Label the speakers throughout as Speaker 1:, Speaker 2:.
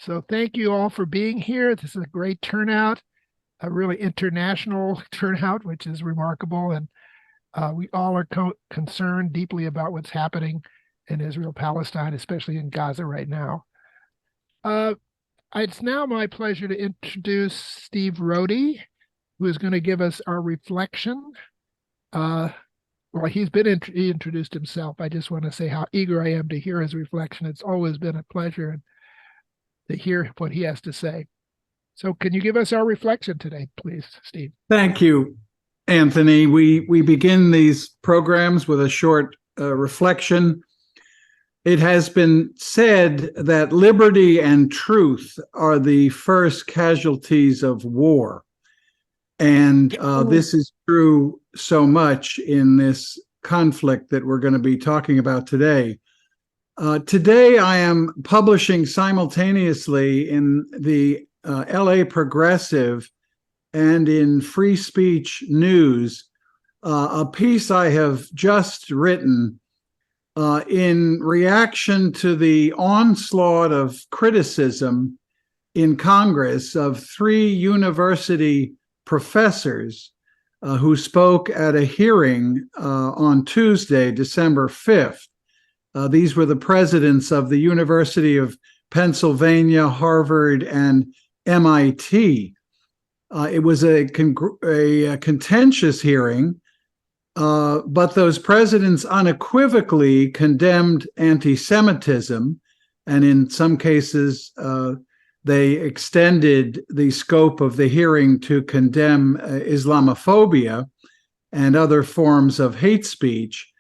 Speaker 1: So thank you all for being here. This is a great turnout, a really international turnout, which is remarkable. And we all are concerned deeply about what's happening in Israel, Palestine, especially in Gaza right now. Uh, it's now my pleasure to introduce Steve Rohde, who is going to give us our reflection. Well, he introduced himself. I just want to say how eager I am to hear his reflection. It's always been a pleasure to hear what he has to say. So can you give us our reflection today, please, Steve?
Speaker 2: Thank you, Anthony. We begin these programs with a short reflection. It has been said that liberty and truth are the first casualties of war. And this is true so much in this conflict that we're going to be talking about today. Today, I am publishing simultaneously in the LA Progressive and in Free Speech News a piece I have just written in reaction to the onslaught of criticism in Congress of three university professors who spoke at a hearing on Tuesday, December 5th. These were the presidents of the University of Pennsylvania, Harvard, and MIT. It was a contentious hearing, but those presidents unequivocally condemned anti-Semitism, and in some cases, they extended the scope of the hearing to condemn Islamophobia and other forms of hate speech.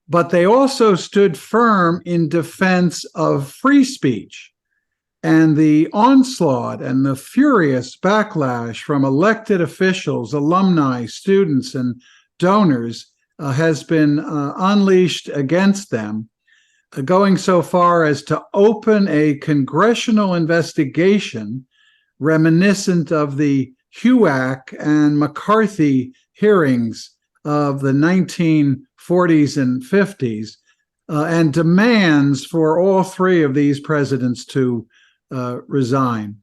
Speaker 2: But they also stood firm in defense of free speech. And the onslaught and the furious backlash from elected officials, alumni, students, and donors has been unleashed against them, going so far as to open a congressional investigation reminiscent of the HUAC and McCarthy hearings of the 1940s and 50s, and demands for all three of these presidents to resign.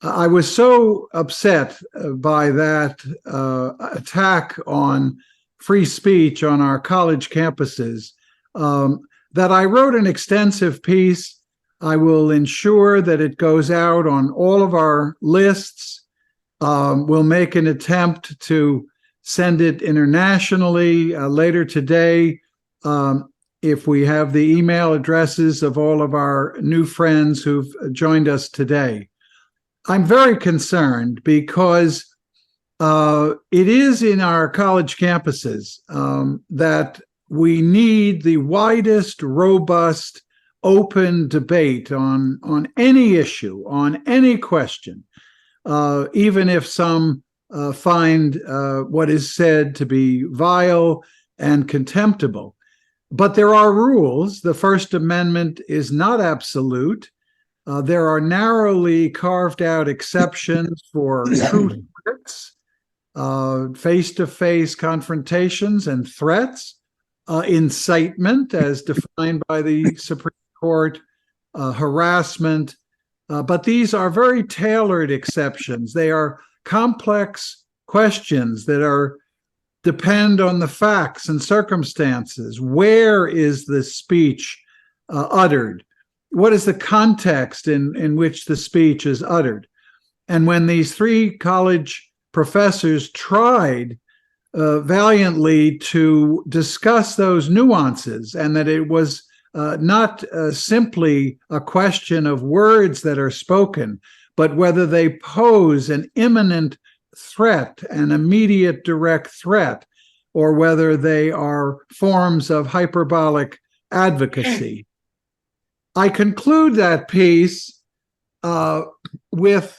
Speaker 2: I was so upset by that attack on free speech on our college campuses that I wrote an extensive piece. I will ensure that it goes out on all of our lists. We'll make an attempt to send it internationally later today if we have the email addresses of all of our new friends who've joined us today. I'm very concerned because it is in our college campuses that we need the widest, robust, open debate on any issue, on any question, even if some find what is said to be vile and contemptible. But there are rules. The First Amendment is not absolute. There are narrowly carved out exceptions for truth threats, face-to-face confrontations and threats, incitement as defined by the Supreme Court, harassment. But these are very tailored exceptions. They are complex questions that depend on the facts and circumstances. Where is the speech uttered? What is the context in which the speech is uttered? And when these three college professors tried valiantly to discuss those nuances, and that it was not simply a question of words that are spoken, but whether they pose an imminent threat, an immediate direct threat, or whether they are forms of hyperbolic advocacy. I conclude that piece with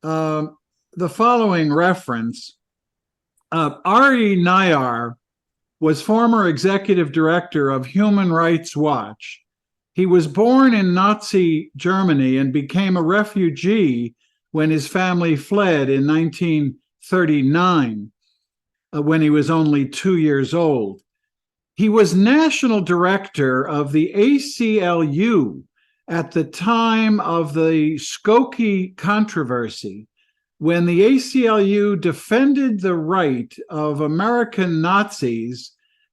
Speaker 2: the following reference. Ari Nayar was former executive director of Human Rights Watch. He was born in Nazi Germany and became a refugee when his family fled in 1939, when he was only 2 years old. He was national director of the ACLU, at the time of the Skokie controversy, when the ACLU defended the right of American Nazis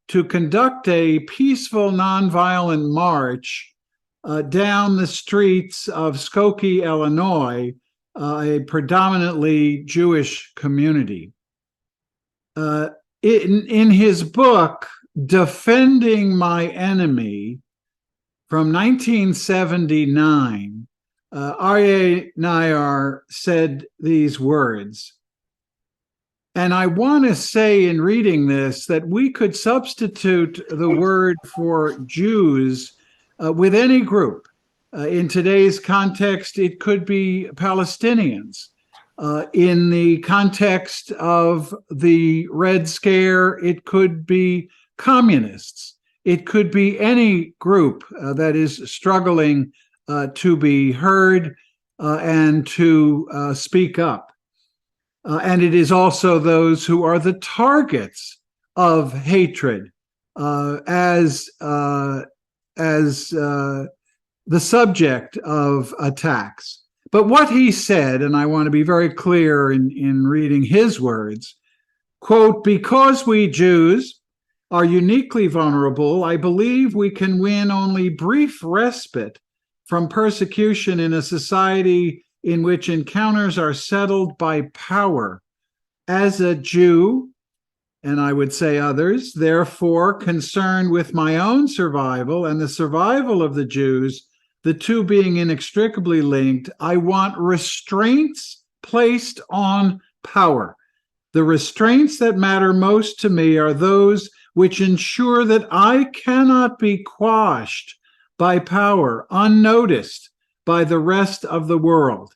Speaker 2: to conduct a peaceful, nonviolent march down the streets of Skokie, Illinois, a predominantly Jewish community. In his book, Defending My Enemy, from 1979, Aryeh Nayar said these words, and I want to say in reading this that we could substitute the word for Jews with any group. In today's context, it could be Palestinians. In the context of the Red Scare, it could be communists. It could be any group that is struggling to be heard and to speak up. And it is also those who are the targets of hatred as the subject of attacks. But what he said, and I want to be very clear in reading his words, quote, "Because we Jews are uniquely vulnerable, I believe we can win only brief respite from persecution in a society in which encounters are settled by power. As a Jew, and I would say others, therefore concerned with my own survival and the survival of the Jews, the two being inextricably linked, I want restraints placed on power. The restraints that matter most to me are those which ensure that I cannot be quashed by power, unnoticed by the rest of the world.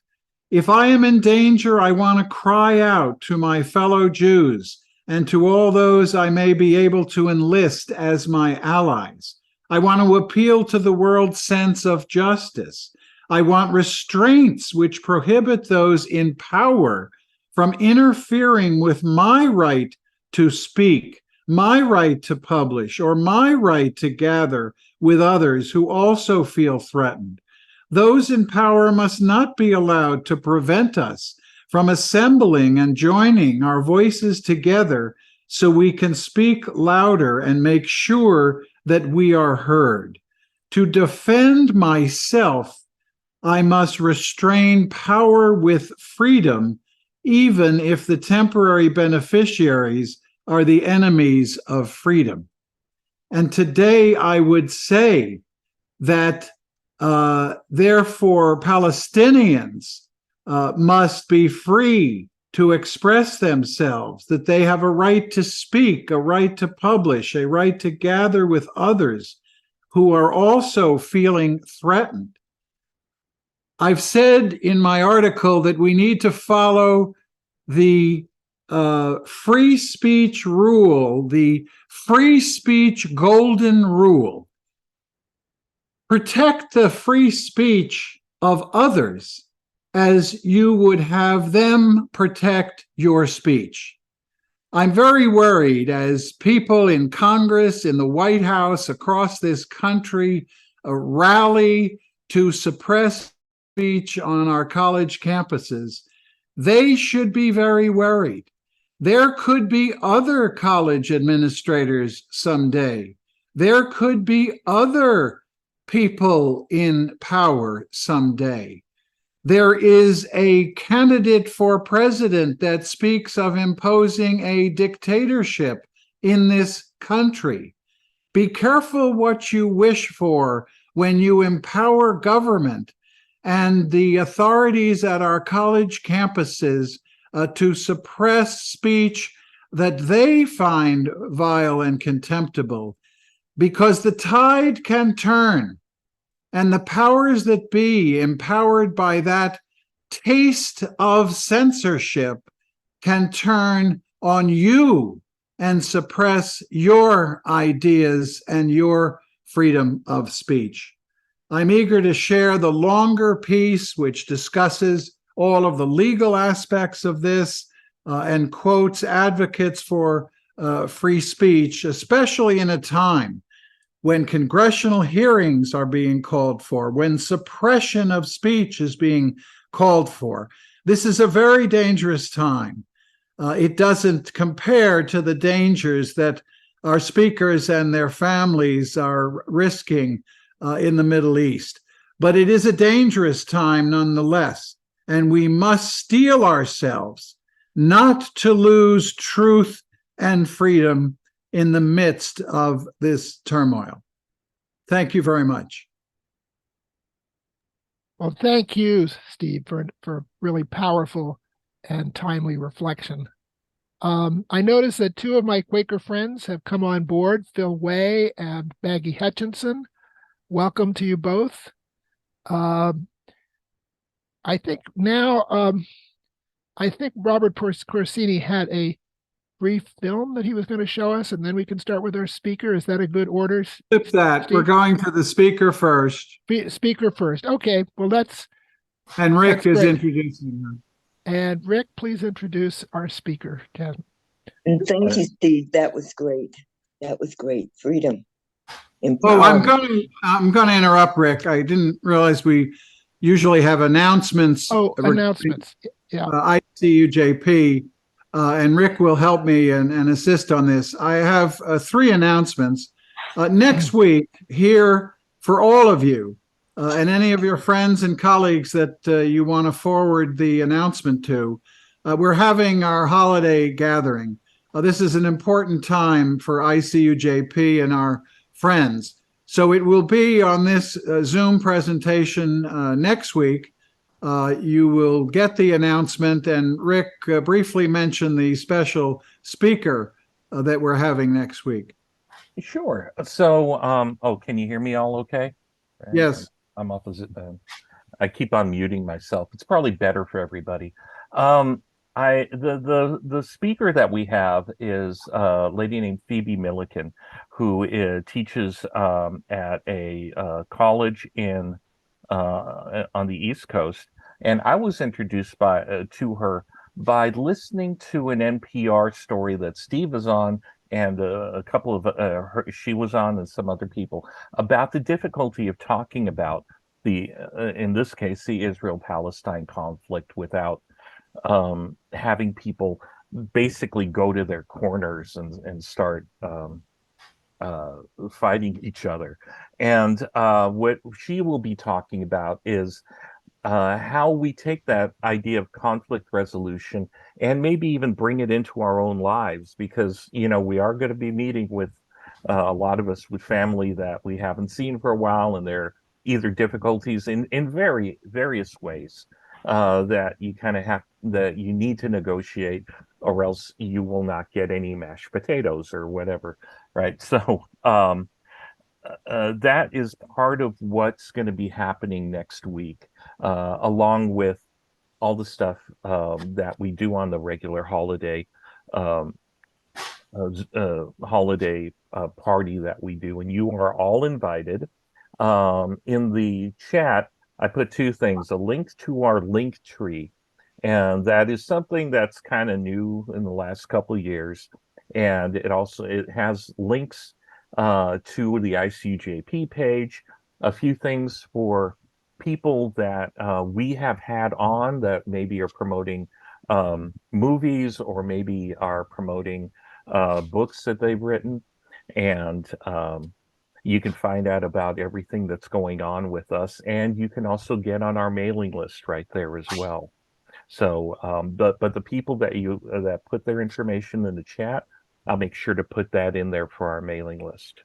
Speaker 2: If I am in danger, I want to cry out to my fellow Jews and to all those I may be able to enlist as my allies. I want to appeal to the world's sense of justice. I want restraints which prohibit those in power from interfering with my right to speak, my right to publish, or my right to gather with others who also feel threatened. Those in power must not be allowed to prevent us from assembling and joining our voices together so we can speak louder and make sure that we are heard. To defend myself, I must restrain power with freedom, even if the temporary beneficiaries are the enemies of freedom." And today I would say that therefore Palestinians must be free to express themselves, that they have a right to speak, a right to publish, a right to gather with others who are also feeling threatened. I've said in my article that we need to follow the free speech rule, the free speech golden rule. Protect the free speech of others as you would have them protect your speech. I'm very worried as people in Congress, in the White House, across this country rally to suppress speech on our college campuses. They should be very worried. There could be other college administrators someday. There could be other people in power someday. There is a candidate for president that speaks of imposing a dictatorship in this country. Be careful what you wish for when you empower government and the authorities at our college campuses to suppress speech that they find vile and contemptible, because the tide can turn, and the powers that be, empowered by that taste of censorship, can turn on you and suppress your ideas and your freedom of speech. I'm eager to share the longer piece, which discusses all of the legal aspects of this and quotes advocates for free speech, especially in a time when congressional hearings are being called for, when suppression of speech is being called for. This is a very dangerous time. It doesn't compare to the dangers that our speakers and their families are risking in the Middle East. But it is a dangerous time nonetheless, and we must steel ourselves not to lose truth and freedom in the midst of this turmoil. Thank you very much.
Speaker 1: Well, thank you, Steve, for really powerful and timely reflection. I noticed that two of my Quaker friends have come on board, Phil Way and Maggie Hutchinson. Welcome to you both. I think now, I think Robert Corsini had a brief film that he was going to show us, and then we can start with our speaker. Is that a good order?
Speaker 2: Flip that.
Speaker 1: Steve?
Speaker 2: We're going to the speaker first.
Speaker 1: Speaker first. Okay. Well,
Speaker 2: And Rick is
Speaker 1: great.
Speaker 2: introducing her.
Speaker 1: And Rick, please introduce our speaker, Jasmine.
Speaker 3: And thank you, Steve. That was great. That was great. Freedom.
Speaker 2: Oh, I'm going to interrupt, Rick. I didn't realize we usually have announcements.
Speaker 1: Oh, announcements. Yeah.
Speaker 2: ICUJP, and Rick will help me and assist on this. I have 3 announcements. Next week, here for all of you, and any of your friends and colleagues that you want to forward the announcement to, we're having our holiday gathering. This is an important time for ICUJP and our friends. So it will be on this Zoom presentation next week. You will get the announcement, and Rick briefly mentioned the special speaker that we're having next week.
Speaker 4: Sure. So, can you hear me all okay?
Speaker 2: Yes.
Speaker 4: I'm opposite. I keep on muting myself. It's probably better for everybody. The speaker that we have is a lady named Phoebe Milliken, who teaches at a college in on the East Coast, and I was introduced to her by listening to an NPR story that Steve is on, and a couple of she was on, and some other people, about the difficulty of talking about the in this case the Israel-Palestine conflict without having people basically go to their corners and start fighting each other. And what she will be talking about is how we take that idea of conflict resolution and maybe even bring it into our own lives, because, you know, we are going to be meeting with a lot of us with family that we haven't seen for a while, and there are either difficulties in various ways that you kind of that you need to negotiate, or else you will not get any mashed potatoes or whatever, right? So that is part of what's going to be happening next week, along with all the stuff that we do on the regular holiday party that we do, and you are all invited. In the chat, I put 2 things: a link to our link tree, and that is something that's kind of new in the last couple of years, and it has links to the ICUJP page, a few things for people that we have had on that maybe are promoting movies, or maybe are promoting books that they've written, and you can find out about everything that's going on with us, and you can also get on our mailing list right there as well. So, but the people that put their information in the chat, I'll make sure to put that in there for our mailing list.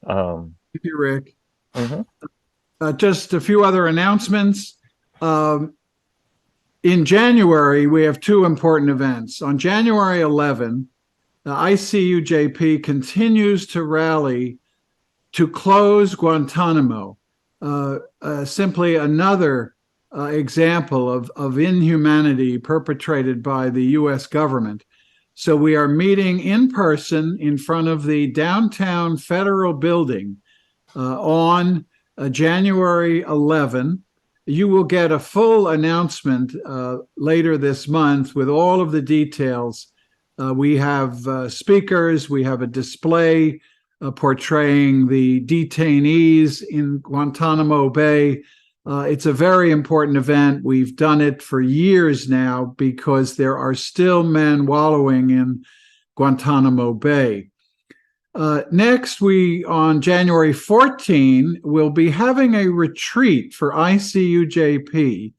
Speaker 2: Thank you, Rick.
Speaker 4: Mm-hmm.
Speaker 2: Just a few other announcements. In January, we have 2 important events. On January 11, the ICUJP continues to rally to close Guantanamo, simply another example of inhumanity perpetrated by the U.S. government. So we are meeting in person in front of the downtown federal building on January 11. You will get a full announcement later this month with all of the details. We have speakers, we have a display portraying the detainees in Guantanamo Bay. It's a very important event. We've done it for years now because there are still men wallowing in Guantanamo Bay. Next, on January 14, we'll be having a retreat for ICUJP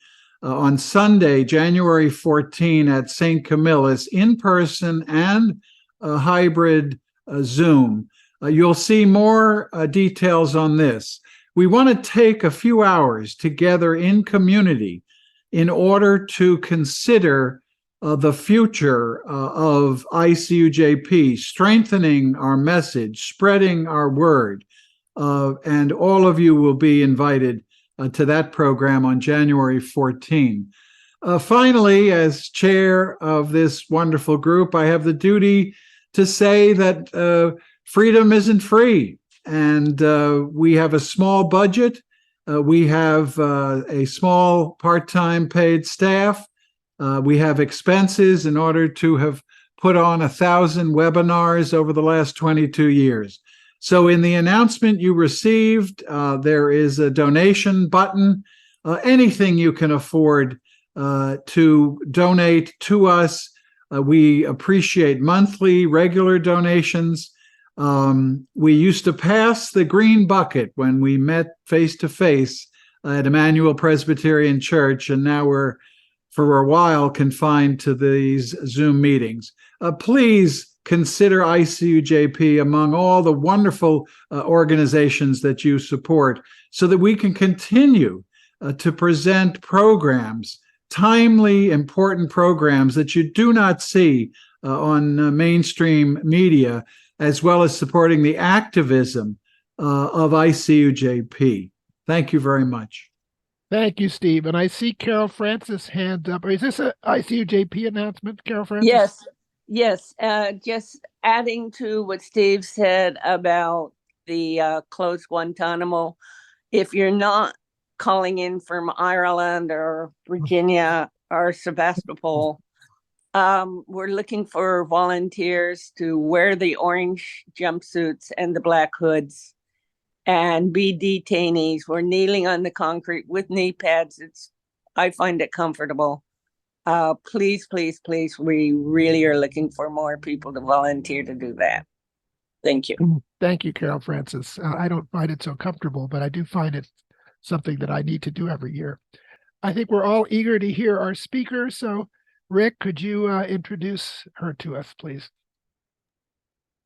Speaker 2: on Sunday, January 14 at St. Camillus, in person and a hybrid Zoom. You'll see more details on this. We want to take a few hours together in community in order to consider the future of ICUJP, strengthening our message, spreading our word, and all of you will be invited to that program on January 14. Finally, as chair of this wonderful group, I have the duty to say that freedom isn't free, and we have a small budget. We have a small part-time paid staff. We have expenses in order to have put on 1,000 webinars over the last 22 years. So in the announcement you received, there is a donation button. Anything you can afford to donate to us. We appreciate monthly, regular donations. We used to pass the green bucket when we met face-to-face at Emmanuel Presbyterian Church, and now we're for a while confined to these Zoom meetings. Please consider ICUJP among all the wonderful organizations that you support so that we can continue to present programs, timely, important programs that you do not see on mainstream media, as well as supporting the activism of ICUJP. Thank you very much.
Speaker 1: Thank you, Steve. And I see Carol Francis' hand up. Is this an ICUJP announcement, Carol Francis?
Speaker 5: Yes. Just adding to what Steve said about the closed Guantanamo. If you're not calling in from Ireland or Virginia or Sevastopol, we're looking for volunteers to wear the orange jumpsuits and the black hoods and be detainees. We're kneeling on the concrete with knee pads. I find it comfortable. Please, please, please, we really are looking for more people to volunteer to do that. Thank you.
Speaker 1: Thank you, Carol Francis. I don't find it so comfortable, but I do find it something that I need to do every year. I think we're all eager to hear our speaker. So, Rick, could you introduce her to us, please?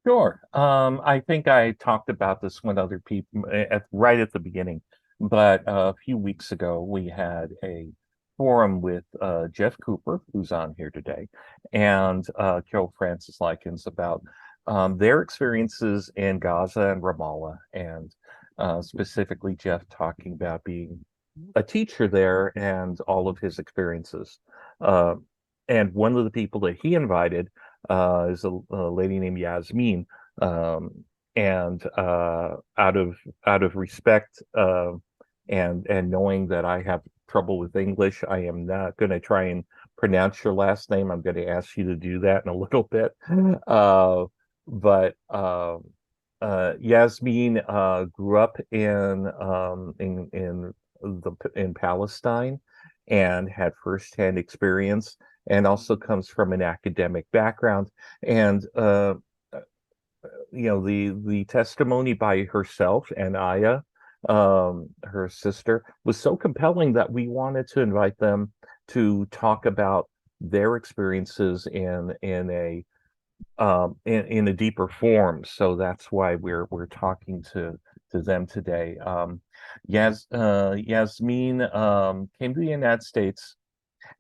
Speaker 4: Sure. I think I talked about this with other people right at the beginning, but a few weeks ago we had a forum with Jeff Cooper, who's on here today, and Carol Francis Likens about their experiences in Gaza and Ramallah, and specifically Jeff talking about being a teacher there and all of his experiences. And one of the people that he invited is a lady named Yasmin, and out of respect and knowing that I have trouble with English, I am not going to try and pronounce your last name. I'm going to ask you to do that in a little bit. But Yasmin grew up in Palestine and had firsthand experience, and also comes from an academic background. And the testimony by herself and Aya, her sister, was so compelling that we wanted to invite them to talk about their experiences in a deeper form. So that's why we're talking to them today. Yasmin came to the United States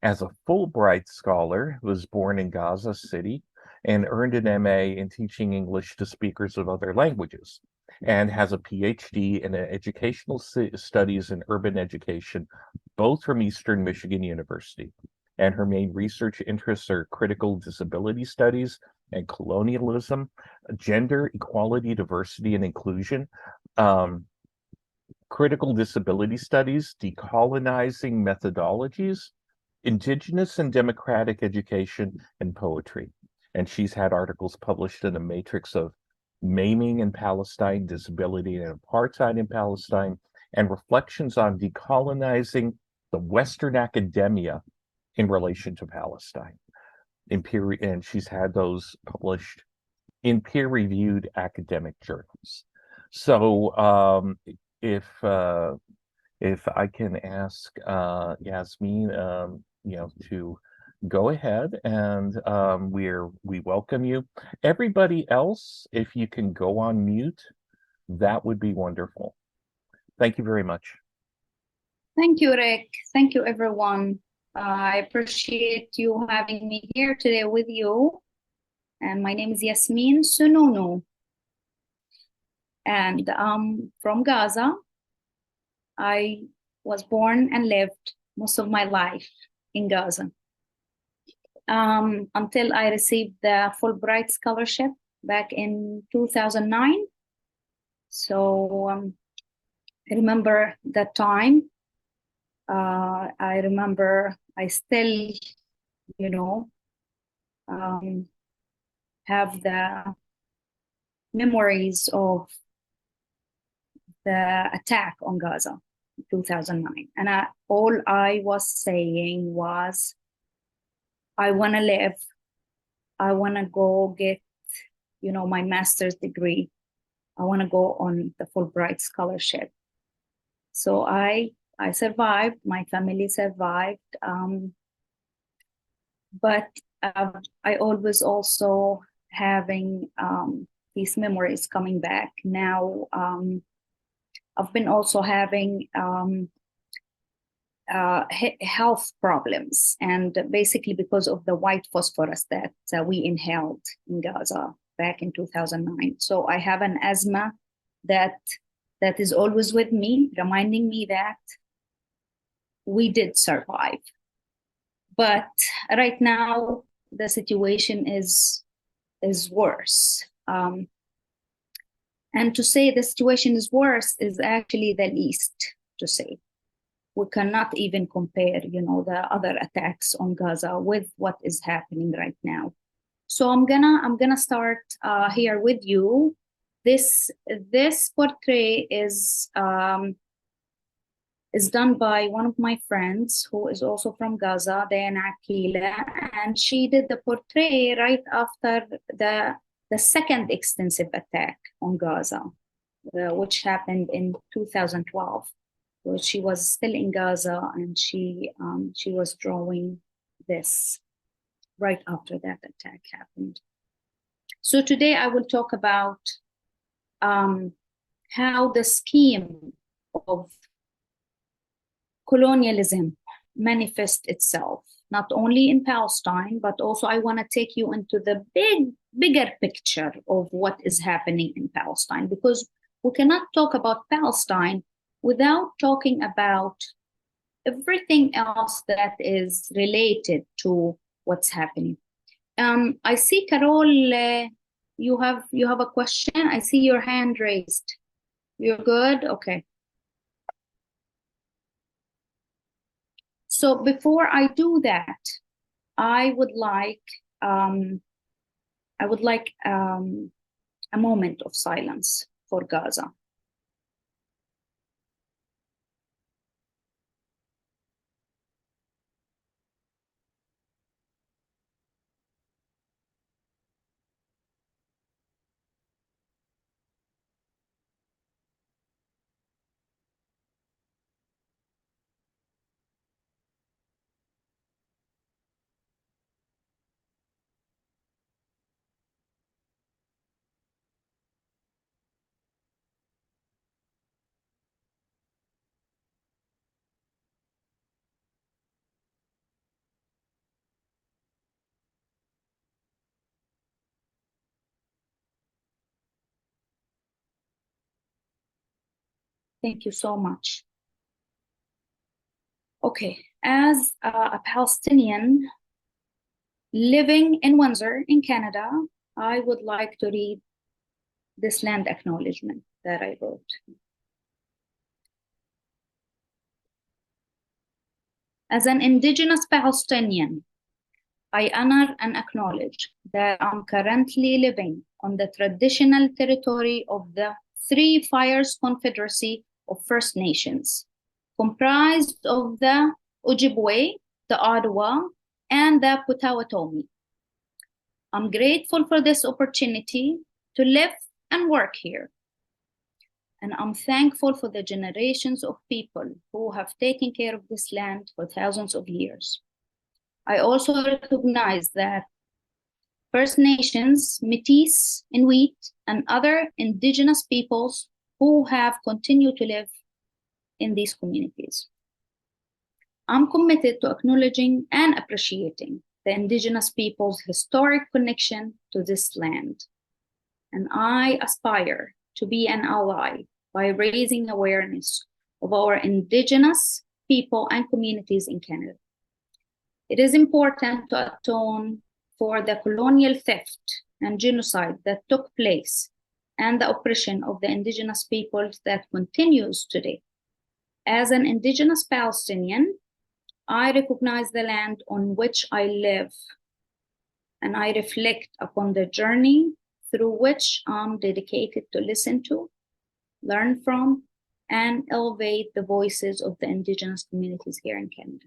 Speaker 4: as a Fulbright scholar, was born in Gaza City, and earned an MA in teaching English to speakers of other languages, and has a PhD in educational studies in urban education, both from Eastern Michigan University. And her main research interests are critical disability studies and colonialism, gender, equality, diversity, and inclusion, critical disability studies, decolonizing methodologies, Indigenous and democratic education, and poetry. And she's had articles published in a matrix of Maiming in Palestine, Disability and Apartheid in Palestine, and Reflections on Decolonizing the Western Academia in Relation to Palestine. And she's had those published in peer-reviewed academic journals. So if I can ask Yasmin, to go ahead, and we welcome you. Everybody else, if you can go on mute, that would be wonderful. Thank you very much.
Speaker 6: Thank you, Rick. Thank you, everyone. I appreciate you having me here today with you. And my name is Yasmin Snounu. And I'm from Gaza. I was born and lived most of my life in Gaza until I received the Fulbright scholarship back in 2009. So I remember that time. I remember I still, have the memories of the attack on Gaza in 2009. And all I was saying was, I want to live. I want to go get, my master's degree. I want to go on the Fulbright scholarship. So I survived, my family survived, but I always also having these memories coming back. Now I've been also having health problems, and basically because of the white phosphorus that we inhaled in Gaza back in 2009. So I have an asthma that is always with me, reminding me that we did survive. But right now, the situation is worse. And to say the situation is worse is actually the least to say. We cannot even compare, the other attacks on Gaza with what is happening right now. So I'm gonna start here with you. This portrait is done by one of my friends who is also from Gaza, Diana Akila, and she did the portrait right after the second extensive attack on Gaza, which happened in 2012. So she was still in Gaza, and she was drawing this right after that attack happened. So today I will talk about how the scheme of colonialism manifests itself, not only in Palestine, but also I want to take you into the bigger picture of what is happening in Palestine, because we cannot talk about Palestine without talking about everything else that is related to what's happening. I see, Carol, you have a question. I see your hand raised. You're good? Okay. So before I do that, I would like a moment of silence for Gaza. Thank you so much. Okay, as a Palestinian living in Windsor in Canada, I would like to read this land acknowledgement that I wrote. As an Indigenous Palestinian, I honor and acknowledge that I'm currently living on the traditional territory of the Three Fires Confederacy of First Nations, comprised of the Ojibwe, the Ottawa, and the Potawatomi. I'm grateful for this opportunity to live and work here. And I'm thankful for the generations of people who have taken care of this land for thousands of years. I also recognize that First Nations, Métis, Inuit, and other indigenous peoples who have continued to live in these communities. I'm committed to acknowledging and appreciating the indigenous people's historic connection to this land. And I aspire to be an ally by raising awareness of our indigenous people and communities in Canada. It is important to atone for the colonial theft and genocide that took place and the oppression of the indigenous peoples that continues today. As an indigenous Palestinian, I recognize the land on which I live, and I reflect upon the journey through which I'm dedicated to listen to, learn from, and elevate the voices of the indigenous communities here in Canada.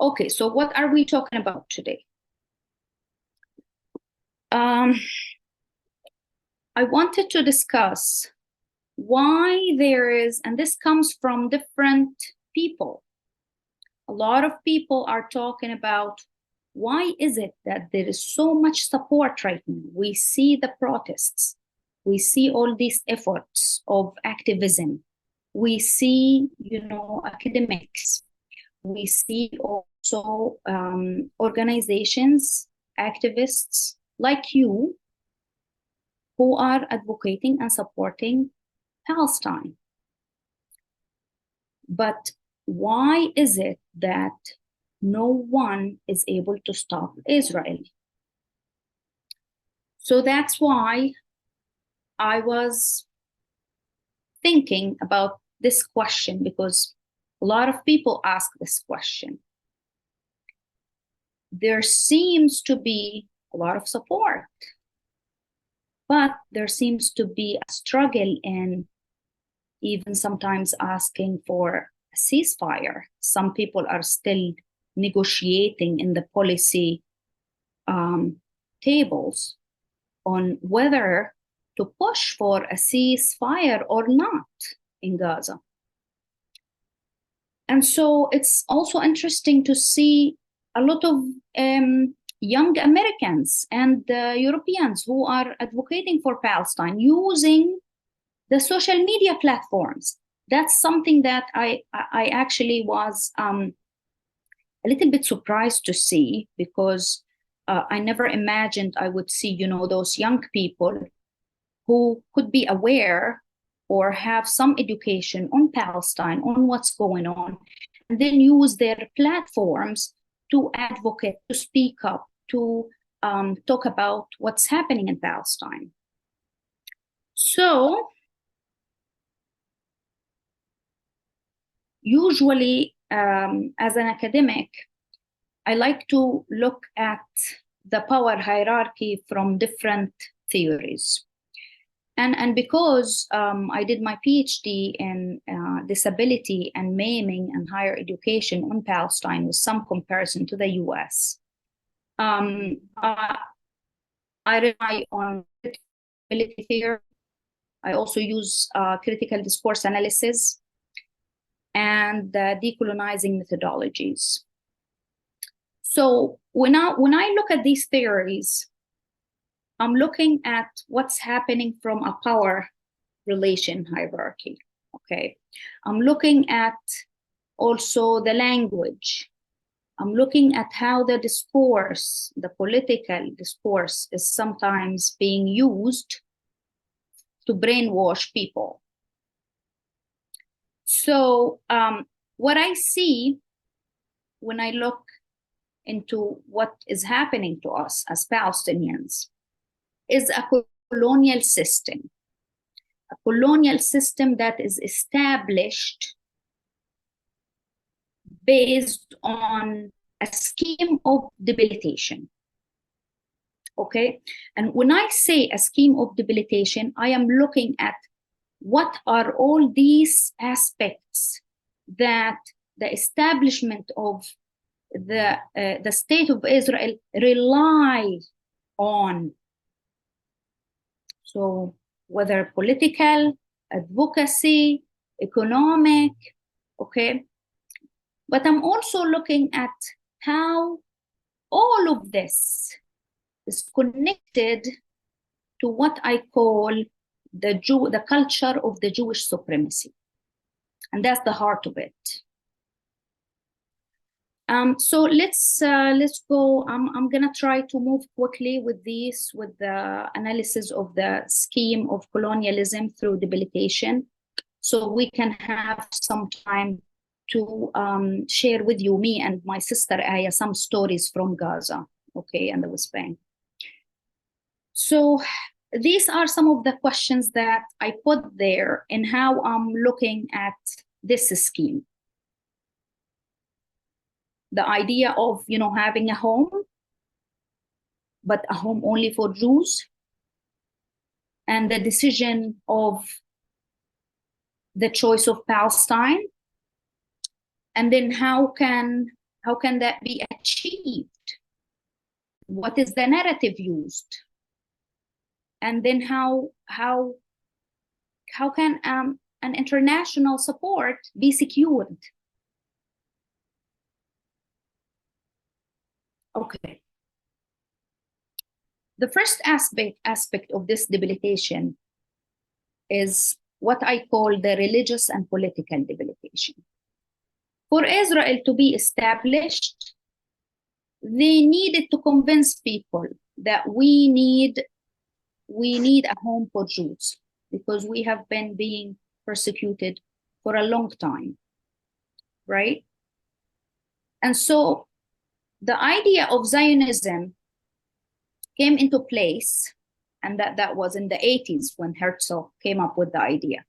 Speaker 6: Okay, so what are we talking about today? I wanted to discuss why there is, and this comes from different people. A lot of people are talking about why is it that there is so much support right now? We see the protests. We see all these efforts of activism. We see, academics. We see also organizations, activists like you, who are advocating and supporting Palestine. But why is it that no one is able to stop Israel? So that's why I was thinking about this question, because a lot of people ask this question. There seems to be a lot of support, but there seems to be a struggle in even sometimes asking for a ceasefire. Some people are still negotiating in the policy tables on whether to push for a ceasefire or not in Gaza. And so it's also interesting to see a lot of young Americans and Europeans who are advocating for Palestine using the social media platforms. That's something that I actually was a little bit surprised to see, because I never imagined I would see, those young people who could be aware or have some education on Palestine, on what's going on, and then use their platforms to advocate, to speak up, to talk about what's happening in Palestine. So, usually, as an academic, I like to look at the power hierarchy from different theories. And because I did my PhD in disability and maiming and higher education on Palestine with some comparison to the US, I rely on disability theory. I also use critical discourse analysis and decolonizing methodologies. So when I look at these theories, I'm looking at what's happening from a power relation hierarchy, okay? I'm looking at also the language. I'm looking at how the discourse, the political discourse, is sometimes being used to brainwash people. So what I see when I look into what is happening to us as Palestinians is a colonial system that is established based on a scheme of debilitation. Okay, and when I say a scheme of debilitation, I am looking at what are all these aspects that the establishment of the state of Israel rely on. So whether political, advocacy, economic, okay? But I'm also looking at how all of this is connected to what I call the culture of the Jewish supremacy. And that's the heart of it. So let's go. I'm gonna try to move quickly with the analysis of the scheme of colonialism through debilitation, so we can have some time to share with you, me and my sister Aya, some stories from Gaza, okay, and the West Bank. So these are some of the questions that I put there in how I'm looking at this scheme. The idea of, you know, having a home, but a home only for Jews, and the decision of the choice of Palestine, and then how can that be achieved? What is the narrative used? And then how can an international support be secured? Okay. The first aspect of this debilitation is what I call the religious and political debilitation. For Israel to be established, they needed to convince people that we need a home for Jews, because we have been being persecuted for a long time, right? And so the idea of Zionism came into place, and that was in the 80s when Herzl came up with the idea.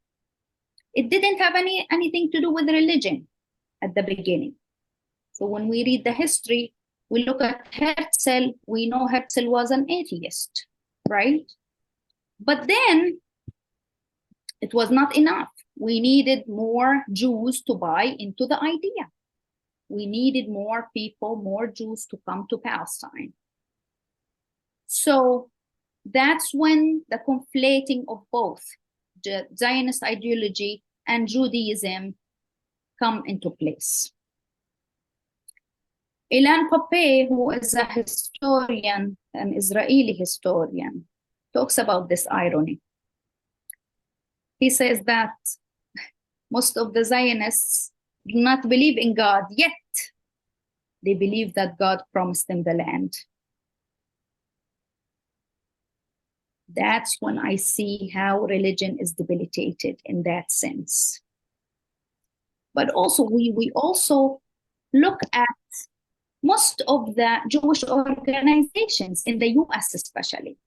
Speaker 6: It didn't have anything to do with religion at the beginning. So when we read the history, we look at Herzl, we know Herzl was an atheist, right? But then it was not enough. We needed more Jews to buy into the idea. We needed more people, more Jews to come to Palestine. So that's when the conflating of both the Zionist ideology and Judaism come into place. Ilan Pappé, who is a historian, an Israeli historian, talks about this irony. He says that most of the Zionists do not believe in God, yet they believe that God promised them the land. That's when I see how religion is debilitated in that sense. But also, we also look at most of the Jewish organizations in the US especially,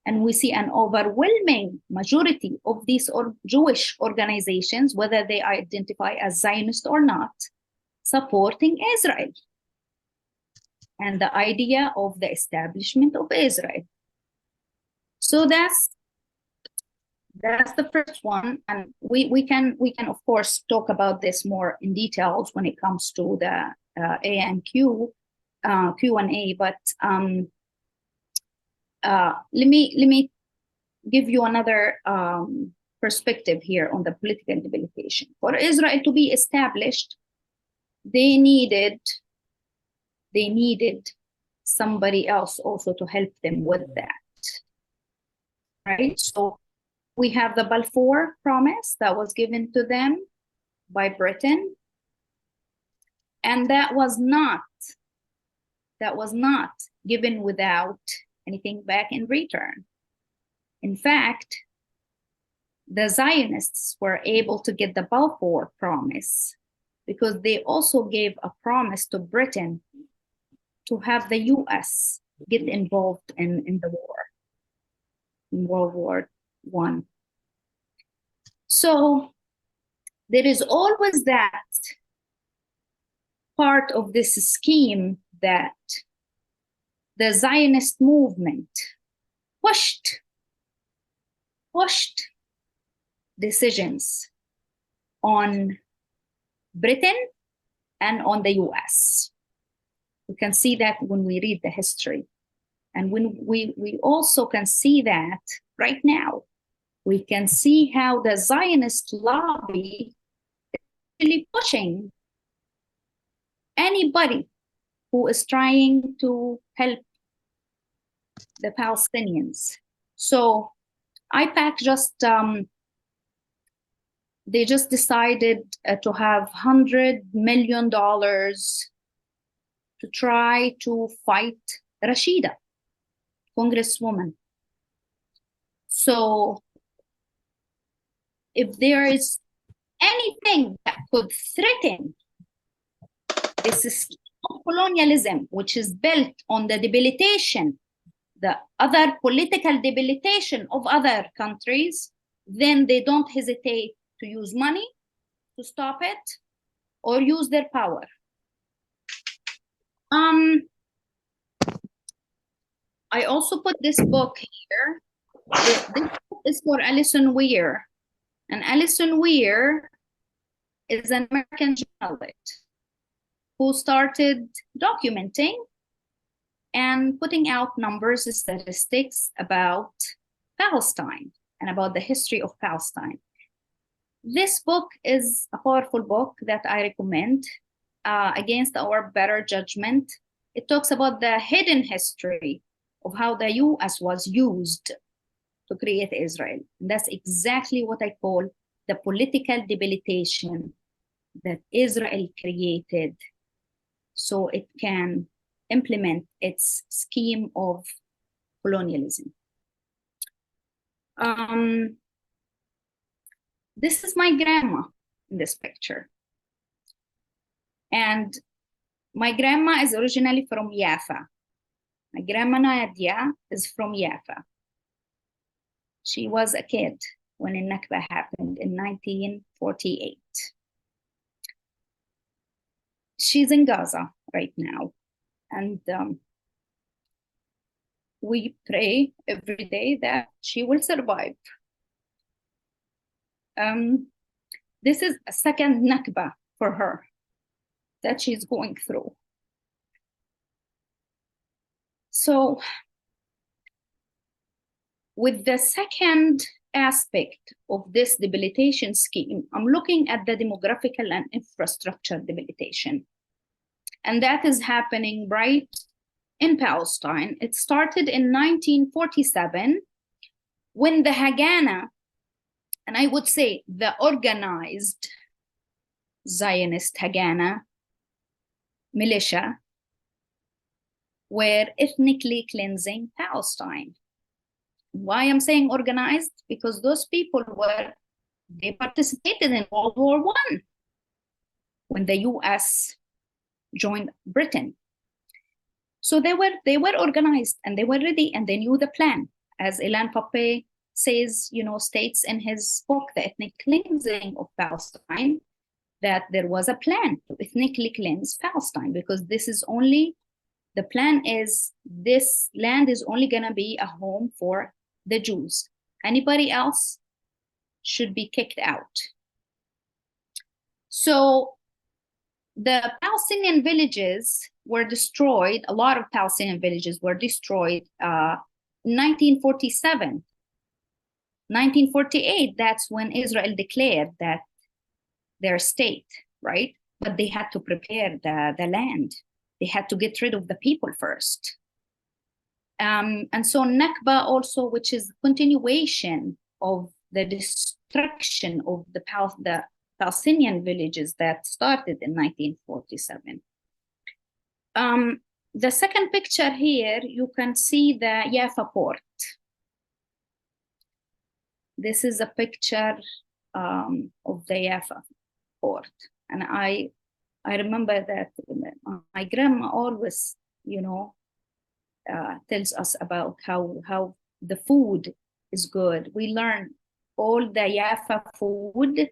Speaker 6: and we see an overwhelming majority of these Jewish organizations, whether they identify as Zionist or not, supporting Israel and the idea of the establishment of Israel. So that's the first one, and we can of course talk about this more in details when it comes to the Q&A. But let me give you another perspective here on the political debilitation. For Israel to be established, they needed somebody else also to help them with that. Right? So we have the Balfour Promise that was given to them by Britain, and that was not given without anything back in return. In fact, the Zionists were able to get the Balfour Promise because they also gave a promise to Britain to have the US get involved in the war, in World War I. So there is always that part of this scheme that the Zionist movement pushed decisions on Britain and on the US. We can see that when we read the history. And when we also can see that right now, we can see how the Zionist lobby is really pushing anybody who is trying to help the Palestinians. So IPAC they just decided to have $100 million to try to fight Rashida, Congresswoman. So if there is anything that could threaten this scheme of colonialism, which is built on the debilitation, the other political debilitation of other countries, then they don't hesitate to use money to stop it or use their power. I also put this book here. This book is for Alison Weir. And Alison Weir is an American journalist who started documenting and putting out numbers and statistics about Palestine and about the history of Palestine. This book is a powerful book that I recommend, Against Our Better Judgment. It talks about the hidden history of how the US was used to create Israel. And that's exactly what I call the political debilitation that Israel created so it can implement its scheme of colonialism. This is my grandma in this picture. And my grandma is originally from Jaffa. My grandma Nadia is from Jaffa. She was a kid when the Nakba happened in 1948. She's in Gaza right now. And we pray every day that she will survive. This is a second Nakba for her that she's going through. So with the second aspect of this debilitation scheme, I'm looking at the demographical and infrastructure debilitation. And that is happening right in Palestine. It started in 1947 when the Haganah, and I would say the organized Zionist Haganah militia, were ethnically cleansing Palestine. Why I'm saying organized? Because those people they participated in World War I when the US joined Britain. So they were organized and they were ready and they knew the plan. As Ilan Pappé says, states in his book, The Ethnic Cleansing of Palestine, that there was a plan to ethnically cleanse Palestine because the plan is this land is only gonna be a home for the Jews. Anybody else should be kicked out. So the Palestinian villages were destroyed. A lot of Palestinian villages were destroyed in 1947. 1948, that's when Israel declared that their state, right? But they had to prepare the land. They had to get rid of the people first. And so Nakba also, which is continuation of the destruction of the Palestinian villages that started in 1947. The second picture here, you can see the Jaffa port. This is a picture of the Jaffa port. And I remember that my grandma always, tells us about how the food is good. We learn all the Jaffa food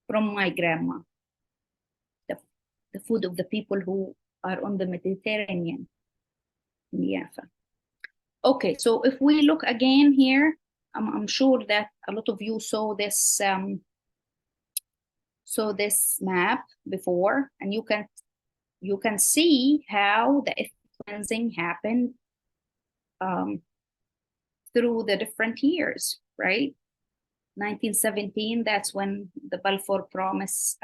Speaker 6: from my grandma. the food of the people who are on the Mediterranean in Jaffa. Okay, so if we look again here, I'm sure that a lot of you saw this map before, and you can see how the ethnic cleansing happened through the different years, right? 1917, that's when the Balfour Promise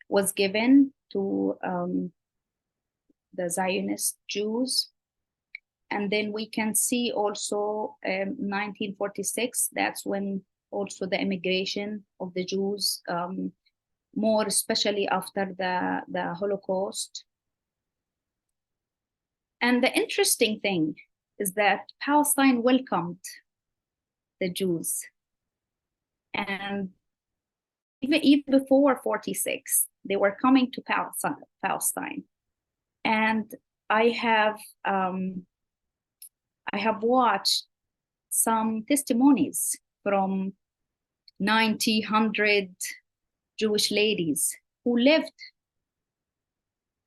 Speaker 6: was given to the Zionist Jews. And then we can see also 1946, that's when also the immigration of the Jews, more especially after the Holocaust. And the interesting thing is that Palestine welcomed the Jews. And even before 46, they were coming to Palestine. And I have watched some testimonies from 100 Jewish ladies who lived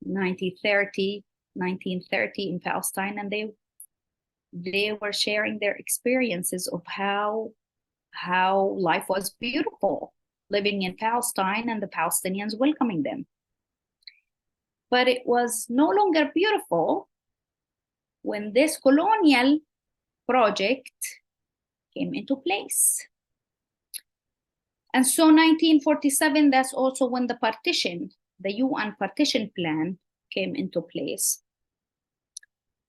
Speaker 6: 1930 in Palestine, and they were sharing their experiences of how life was beautiful living in Palestine and the Palestinians welcoming them. But it was no longer beautiful when this colonial project came into place. And so 1947, that's also when the UN partition plan came into place.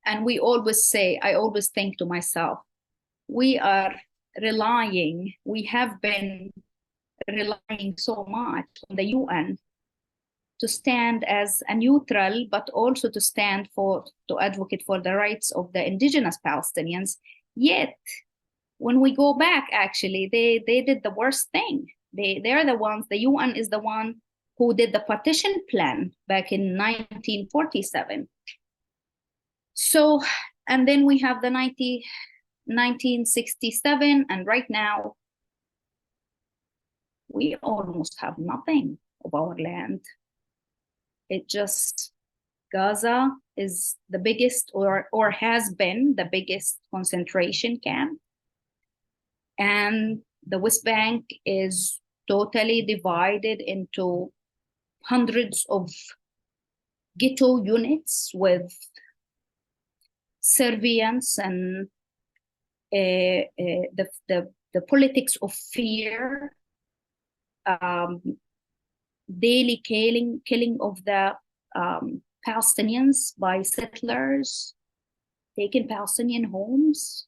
Speaker 6: And I always think to myself, we have been relying so much on the UN to stand as a neutral, but also to advocate for the rights of the indigenous Palestinians. Yet, when we go back, actually, they did the worst thing. They're the ones, the UN is the one who did the partition plan back in 1947. So, and then we have the 1967, and right now, we almost have nothing of our land. Gaza is the biggest, or has been the biggest concentration camp. And the West Bank is totally divided into hundreds of ghetto units with surveillance and the politics of fear, daily killing of the Palestinians by settlers, taking Palestinian homes,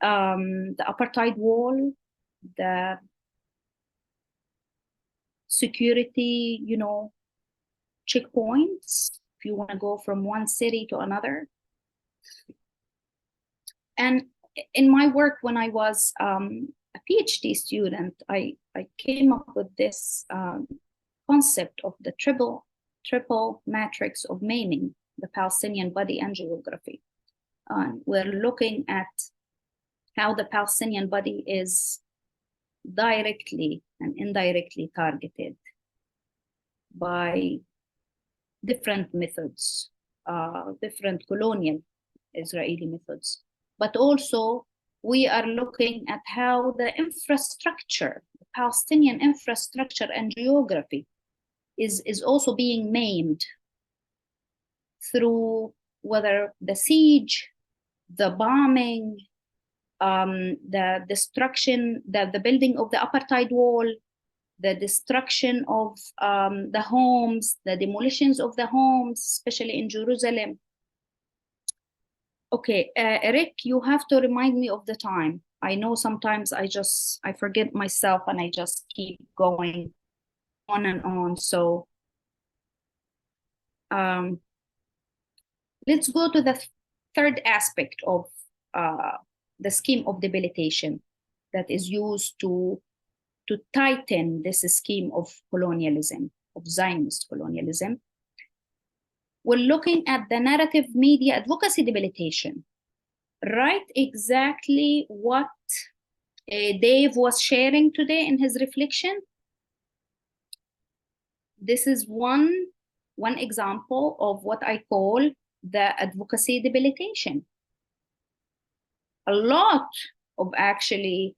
Speaker 6: the apartheid wall, the security, checkpoints, if you want to go from one city to another. And in my work, when I was a PhD student, I came up with this concept of the triple matrix of maiming the Palestinian body and geography. We're looking at how the Palestinian body is directly and indirectly targeted by different methods, different colonial Israeli methods. But also, we are looking at how the infrastructure, the Palestinian infrastructure and geography is also being maimed through whether the siege, the bombing, the destruction, the building of the apartheid wall, the destruction of the homes, the demolitions of the homes, especially in Jerusalem. Okay, Eric, you have to remind me of the time. I know sometimes I forget myself and I just keep going on and on. So let's go to the third aspect of the scheme of debilitation that is used to tighten this scheme of colonialism, of Zionist colonialism. We're looking at the narrative media advocacy debilitation, right? Exactly what Dave was sharing today in his reflection. this is one example of what I call the advocacy debilitation. A lot of actually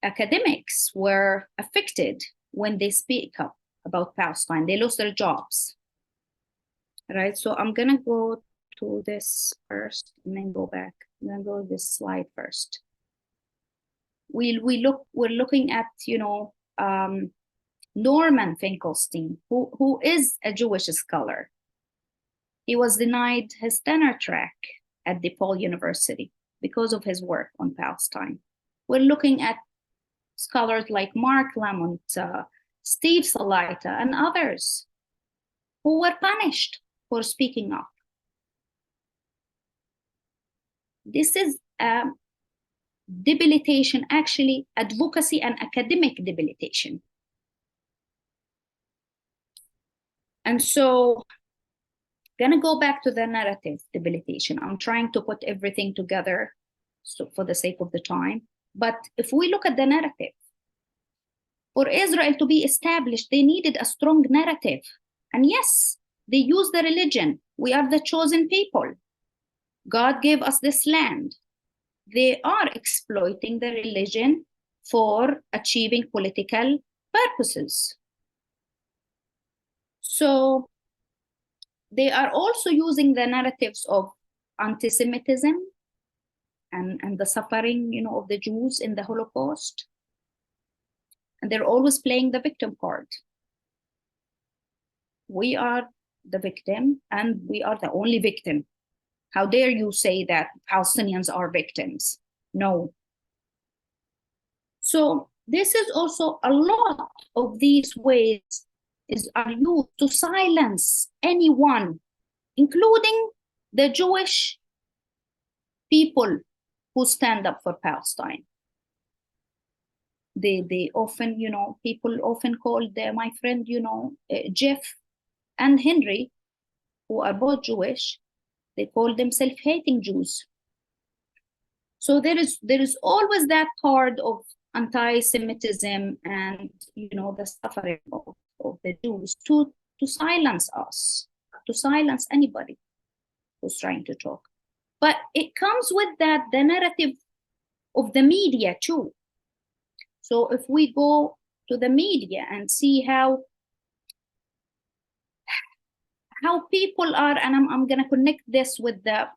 Speaker 6: academics were affected when they speak up about Palestine. They lost their jobs, right? So I'm gonna go to this first and then go back. I'm gonna go to this slide first. We're looking at, you know, Norman Finkelstein, who is a Jewish scholar. He was denied his tenure track at DePaul University because of his work on Palestine. We're looking at scholars like Mark Lamont, Steve Salaita, and others who were punished for speaking up. This is debilitation, actually, advocacy and academic debilitation. And so, gonna go back to the narrative debilitation. I'm trying to put everything together for the sake of the time. But if we look at the narrative, for Israel to be established, they needed a strong narrative. And yes, they used the religion. We are the chosen people. God gave us this land. They are exploiting the religion for achieving political purposes. So they are also using the narratives of anti-Semitism and the suffering, you know, of the Jews in the Holocaust. And they're always playing the victim card. We are the victim and we are the only victim. How dare you say that Palestinians are victims? No. So this is also a lot of these ways are used to silence anyone, including the Jewish people who stand up for Palestine. They often, you know, people often call my friend, you know, Jeff and Henry, who are both Jewish, they call them self-hating Jews. So there is always that card of anti-Semitism and, you know, the suffering of the Jews to silence us, to silence anybody who's trying to talk. But it comes with that, the narrative of the media too. So if we go to the media and see how people are, and I'm going to connect this with the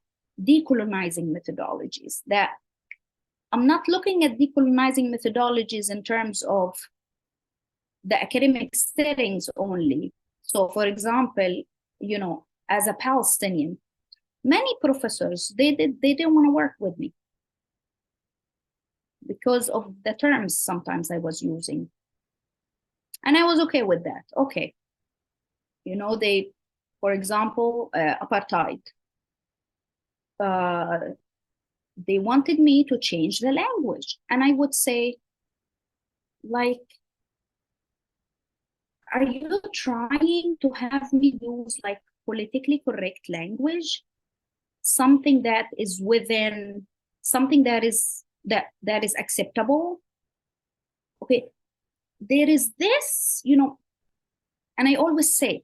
Speaker 6: decolonizing methodologies, that I'm not looking at decolonizing methodologies in terms of the academic settings only. So for example, you know, as a Palestinian, many professors, they didn't want to work with me because of the terms sometimes I was using. And I was okay with that. Okay. You know, for example, apartheid. They wanted me to change the language. And I would say, like, are you trying to have me use like politically correct language? Something that is within, something that is acceptable? Okay, there is this, you know, and I always say,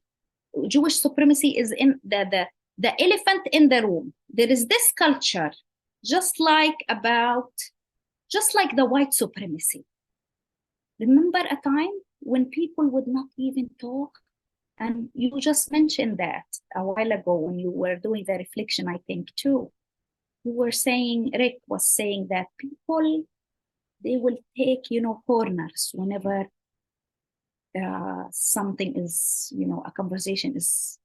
Speaker 6: Jewish supremacy is in the elephant in the room. There is this culture, just like the white supremacy. Remember a time when people would not even talk? And you just mentioned that a while ago when you were doing the reflection, I think too. You were saying, Rick was saying that people, they will take, you know, corners whenever something is, you know, a conversation is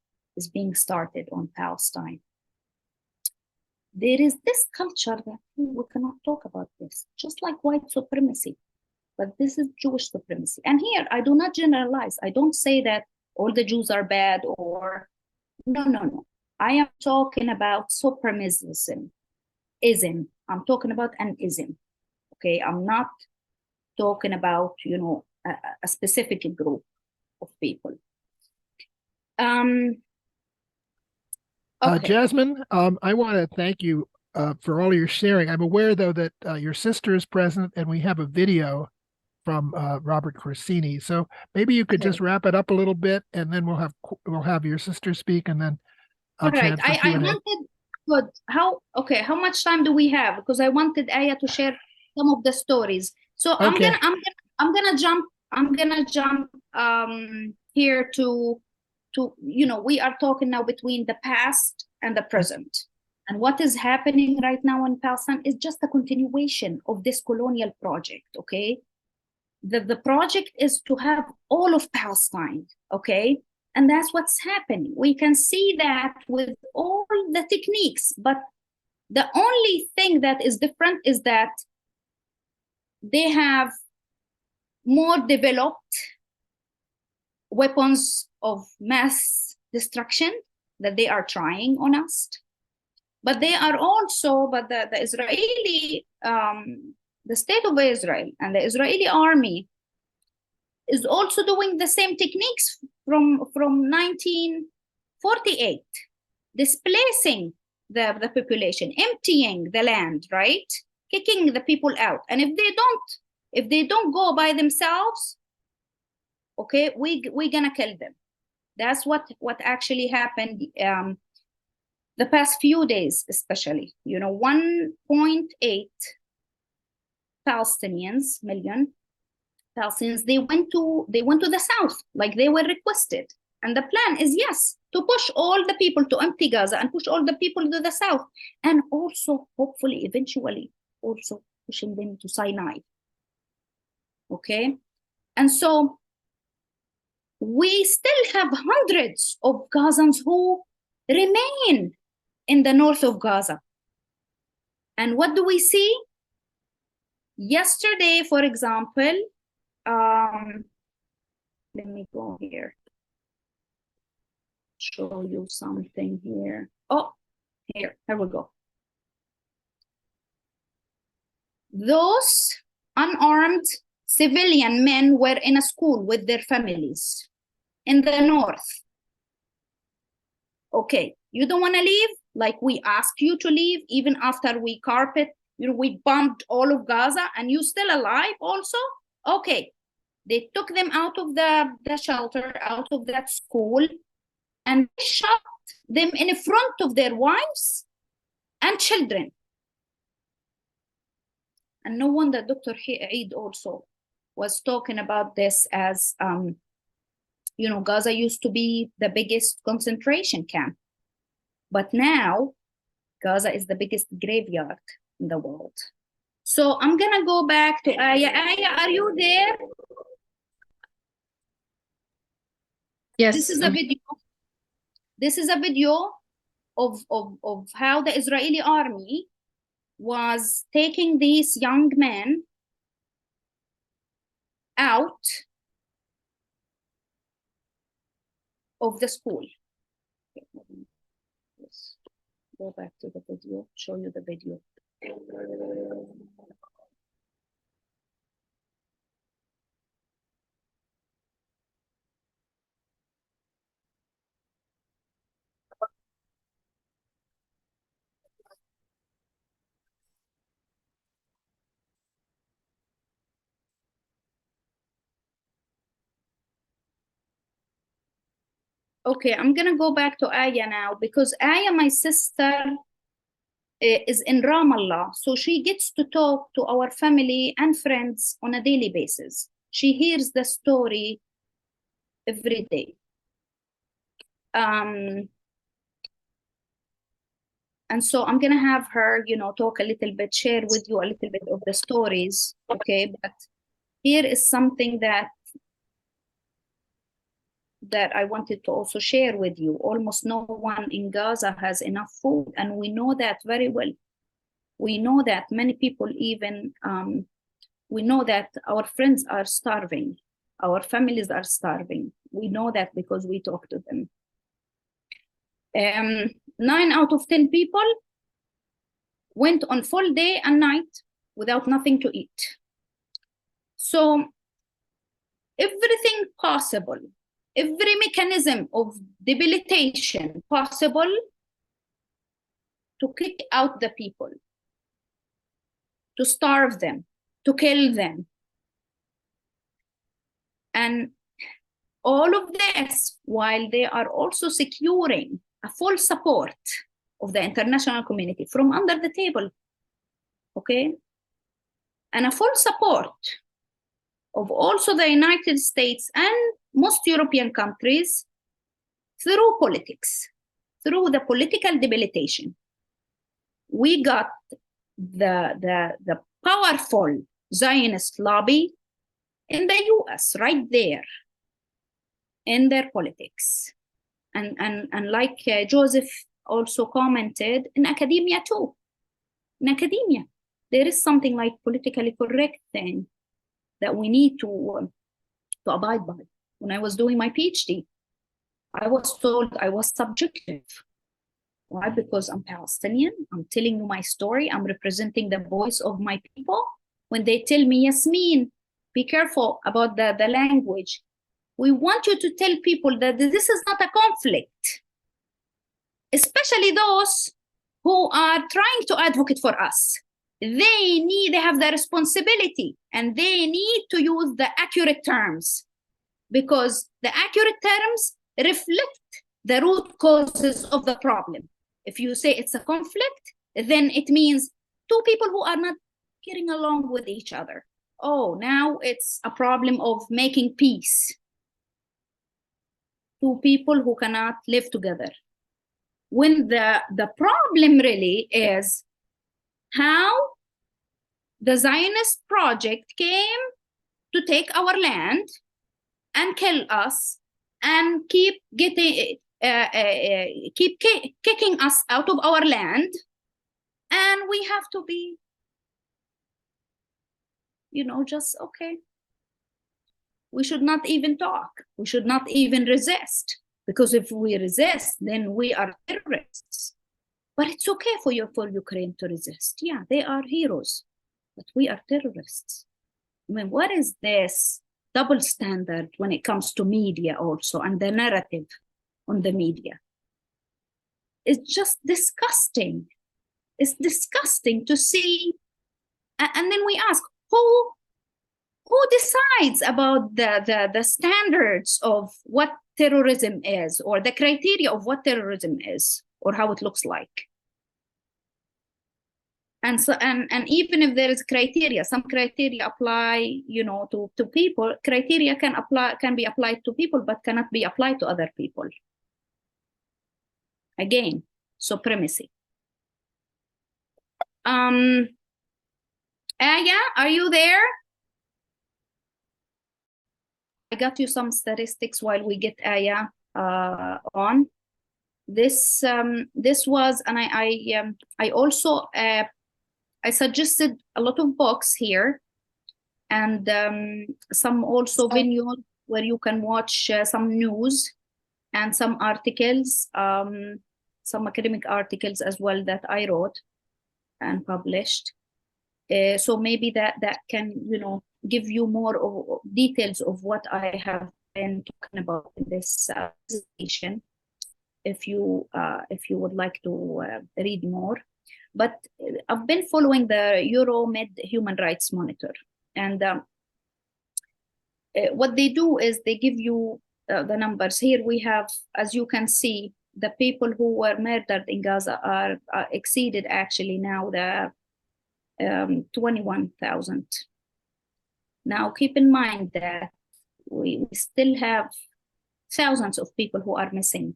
Speaker 6: being started on Palestine. There is this culture that we cannot talk about this, just like white supremacy, but this is Jewish supremacy. And here, I do not generalize. I don't say that all the Jews are bad or, no. I am talking about supremacism, I'm talking about an ism, okay? I'm not talking about, you know, a specific group of people. Okay.
Speaker 1: Yasmin, I want to thank you for all your sharing. I'm aware, though, that your sister is present, and we have a video from Robert Corsini. So maybe you could just wrap it up a little bit, and then we'll have your sister speak, and then
Speaker 6: all right.
Speaker 1: chance for
Speaker 6: I
Speaker 1: Q&A.
Speaker 6: wanted, good. How much time do we have? Because I wanted Aya to share some of the stories. So
Speaker 1: Okay.
Speaker 6: I'm gonna jump here to we are talking now between the past and the present. And what is happening right now in Palestine is just a continuation of this colonial project, okay? The project is to have all of Palestine, okay? And that's what's happening. We can see that with all the techniques, but the only thing that is different is that they have more developed weapons of mass destruction that they are trying on us. But they are also, but the Israeli, the state of Israel and the Israeli army is also doing the same techniques from 1948, displacing the population, emptying the land, right? Kicking the people out. And if they don't go by themselves, okay, we're gonna kill them. That's what actually happened the past few days, especially. 1.8 million Palestinians, they went to the south like they were requested. And the plan is, yes, to push all the people to empty Gaza and push all the people to the south, and also hopefully eventually also pushing them to Sinai. Okay, and so we still have hundreds of Gazans who remain in the north of Gaza. And what do we see? Yesterday, for example, let me go here, show you something here. Oh, here we go. Those unarmed civilian men were in a school with their families in the north. Okay, you don't want to leave? Like we asked you to leave, even after we we bombed all of Gaza, and you still alive also? Okay, they took them out of the shelter, out of that school, and shot them in front of their wives and children. And no wonder Dr. Eid also was talking about this as, Gaza used to be the biggest concentration camp. But now, Gaza is the biggest graveyard in the world. So I'm gonna go back to Aya. Aya, are you there?
Speaker 7: Yes.
Speaker 6: This is a video. This is a video of how the Israeli army was taking these young men out of the school. Let's go back to the video, show you the video. Okay, I'm gonna go back to Aya now, because Aya, my sister, is in Ramallah, so she gets to talk to our family and friends on a daily basis. She hears the story every day. And so I'm gonna have her, talk a little bit, share with you a little bit of the stories, okay? But here is something that I wanted to also share with you. Almost no one in Gaza has enough food, and we know that very well. We know that many people even, we know that our friends are starving, our families are starving. We know that because we talk to them. 9 out of 10 people went on full day and night without nothing to eat. So everything possible, every mechanism of debilitation possible to kick out the people, to starve them, to kill them, And all of this while they are also securing a full support of the international community from under the table, okay? And a full support of also the United States and most European countries through politics, through the political debilitation. We got the powerful Zionist lobby in the US right there in their politics. And like Joseph also commented, in academia too. In academia, there is something like politically correct thing that we need to abide by. When I was doing my PhD, I was told I was subjective. Why? Because I'm Palestinian, I'm telling you my story, I'm representing the voice of my people. When they tell me, Yasmin, be careful about the language. We want you to tell people that this is not a conflict, especially those who are trying to advocate for us. They have the responsibility and they need to use the accurate terms, because the accurate terms reflect the root causes of the problem. If you say it's a conflict, then it means two people who are not getting along with each other. Oh, now it's a problem of making peace. Two people who cannot live together. When the problem really is how the Zionist project came to take our land and kill us and keep kicking us out of our land, and we have to be, just okay. We should not even talk. We should not even resist, because if we resist, then we are terrorists. But it's okay for Ukraine to resist. Yeah, they are heroes, but we are terrorists. I mean, what is this double standard when it comes to media also, and the narrative on the media? It's just disgusting. It's disgusting to see. And then we ask, who decides about the standards of what terrorism is, or the criteria of what terrorism is, or how it looks like? And so, and even if there is criteria, some criteria apply, to people. Criteria can be applied to people, but cannot be applied to other people. Again, supremacy. Aya, are you there? I got you some statistics while we get Aya on. This was, and I also I suggested a lot of books here, and some also videos where you can watch some news and some articles, some academic articles as well that I wrote and published. So maybe that can, give you more details of what I have been talking about in this presentation, if you would like to read more. But I've been following the Euromed Human Rights Monitor, and what they do is they give you the numbers. Here we have, as you can see, the people who were murdered in Gaza are exceeded actually now the 21,000. Now keep in mind that we still have thousands of people who are missing.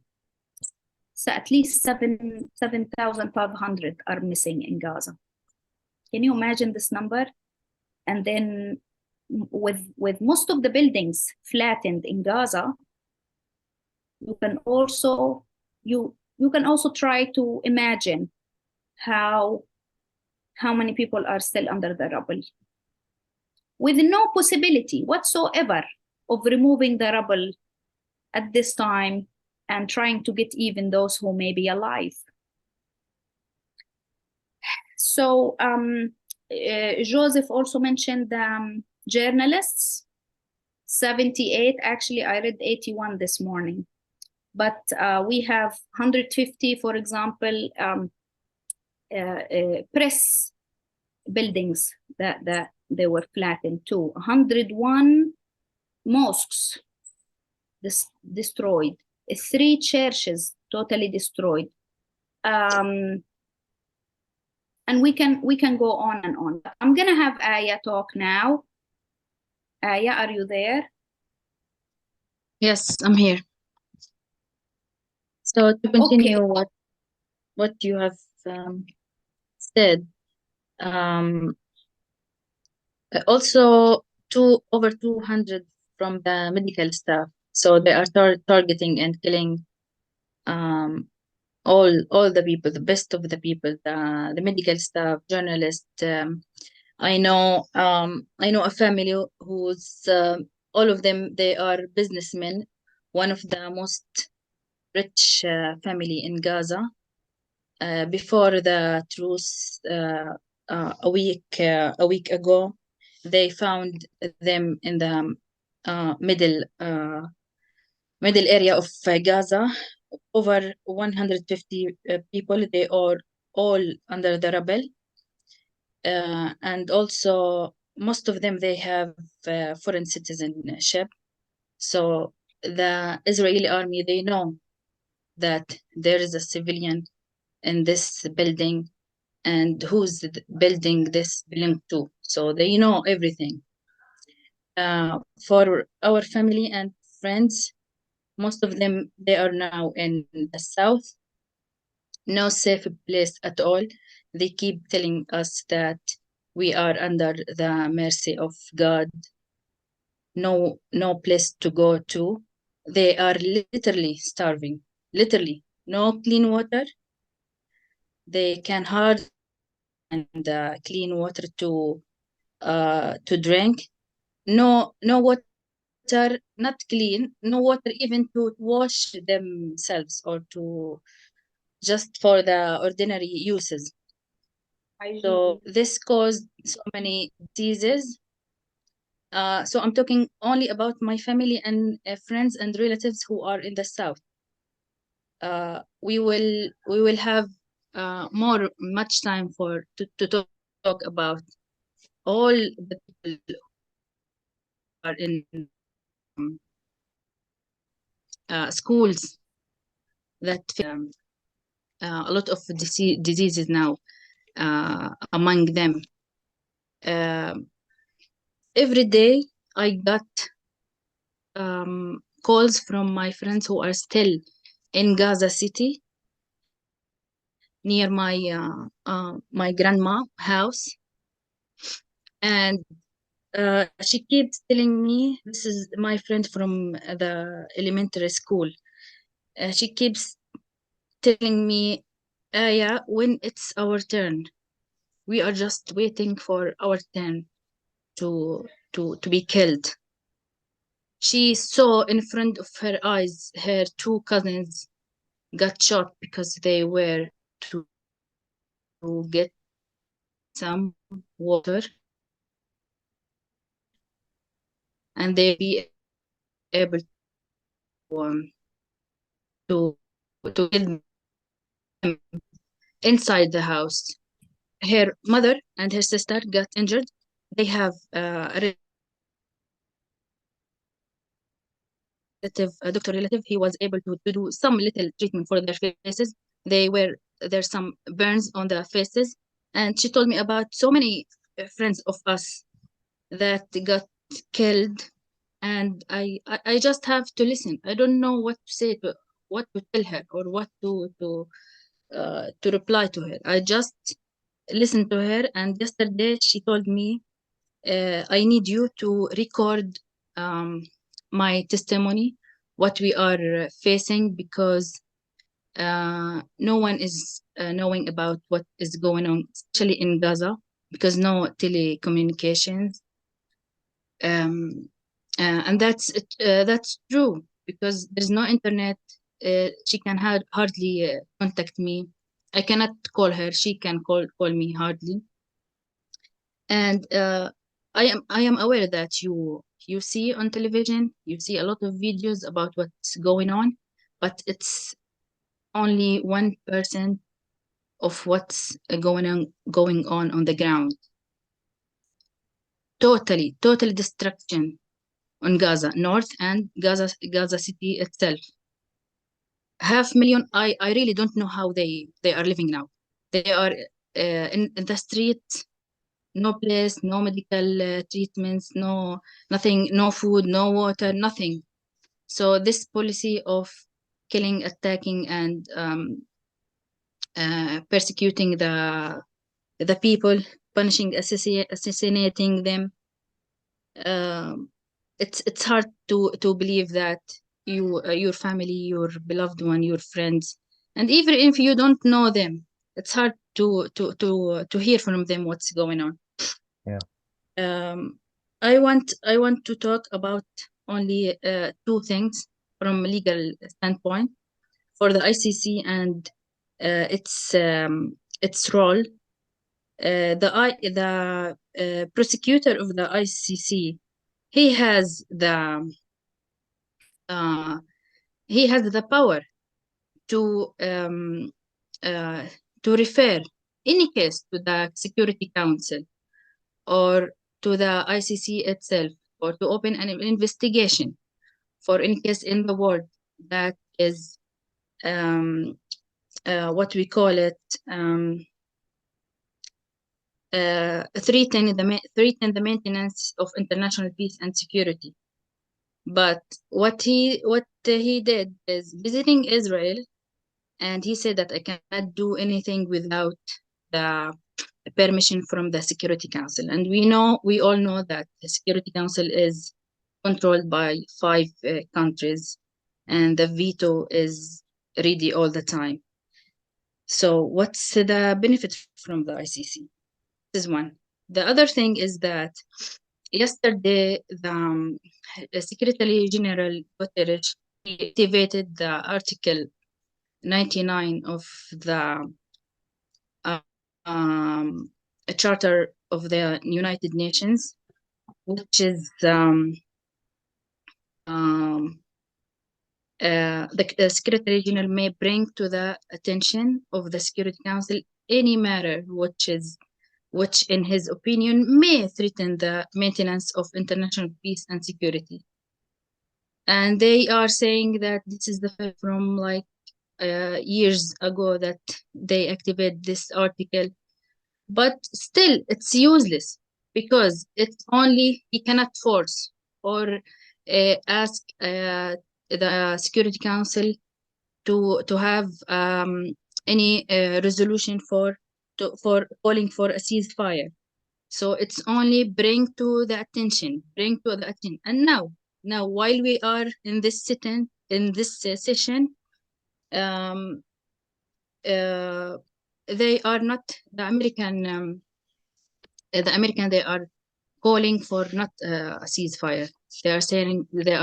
Speaker 6: So at least 7,500 are missing in Gaza. Can you imagine this number? And then with most of the buildings flattened in Gaza, you can also try to imagine how many people are still under the rubble, with no possibility whatsoever of removing the rubble at this time and trying to get even those who may be alive. So Joseph also mentioned journalists, 78. Actually, I read 81 this morning. But we have 150, for example, press buildings that they were flattened too. 101 mosques destroyed, 3 churches totally destroyed. And we can go on and on. I'm gonna have Aya talk now. Aya, are you there?
Speaker 7: Yes, I'm here. So to continue what you have said, also over 200 from the medical staff. So they are targeting and killing all the people, the best of the people, the medical staff, journalists. I know a family who's all of them, they are businessmen. One of the most rich family in Gaza. Before the truce, a week ago, they found them in the middle area of Gaza. Over 150 people. They are all under the rubble, and also most of them, they have foreign citizenship. So the Israeli army, they know that there is a civilian in this building and who's the building this belong to. So they know everything. For our family and friends, most of them, they are now in the south. No safe place at all. They keep telling us that we are under the mercy of God. No place to go to. They are literally starving. Literally, no clean water. They can hardly find clean water to drink. No water, not clean. No water even to wash themselves or to just for the ordinary uses. So this caused so many diseases. So I'm talking only about my family and friends and relatives who are in the south. We will have much time to talk about all the people who are in schools that a lot of diseases now among them. Every day I got calls from my friends who are still in Gaza City near my grandma house, and she keeps telling me, this is my friend from the elementary school. She keeps telling me, Aya, when it's our turn, we are just waiting for our turn to be killed. She saw in front of her eyes her 2 cousins got shot because they were to get some water, and they be able to get them inside the house. Her mother and her sister got injured. They have a doctor relative. He was able to do some little treatment for their faces. There's some burns on the faces, and she told me about so many friends of us that got killed, and I just have to listen. I don't know what to say, what to tell her, or what to reply to her. I just listened to her, and yesterday she told me, I need you to record my testimony, what we are facing, because no one is knowing about what is going on, especially in Gaza, because no telecommunications. And that's true, because there's no internet. She can hardly contact me. I cannot call her. She can call me hardly. And I am aware that you see on television, you see a lot of videos about what's going on, but it's only 1% of what's going on the ground. Total destruction on Gaza, North and Gaza City itself. 500,000, I really don't know how they are living now. They are in the street, no place, no medical treatments, no nothing, no food, no water, nothing. So this policy of killing, attacking, and persecuting the people, punishing, assassinating them. It's hard to believe that your family, your beloved one, your friends, and even if you don't know them, it's hard to hear from them what's going on.
Speaker 4: Yeah.
Speaker 7: I want to talk about only two things from a legal standpoint for the ICC and its role. The prosecutor of the ICC, he has the power to refer any case to the Security Council or to the ICC itself, or to open an investigation for any case in the world that is what we call it, threaten the maintenance of international peace and security. But what he did is visiting Israel, and he said that I cannot do anything without the permission from the Security Council. And we all know that the Security Council is controlled by 5 countries, and the veto is ready all the time. So what's the benefit from the ICC? This is one. The other thing is that yesterday, the Secretary General Guterres activated the Article 99 of the Charter of the United Nations, which is the Secretary General may bring to the attention of the Security Council any matter which in his opinion may threaten the maintenance of international peace and security. And they are saying that this is the fact from like years ago that they activate this article, but still it's useless because it's only, he cannot force or ask the Security Council to have any resolution for calling for a ceasefire. So it's only bring to the attention. And now while we are in this session, they are not, the American, they are calling for not a ceasefire. They are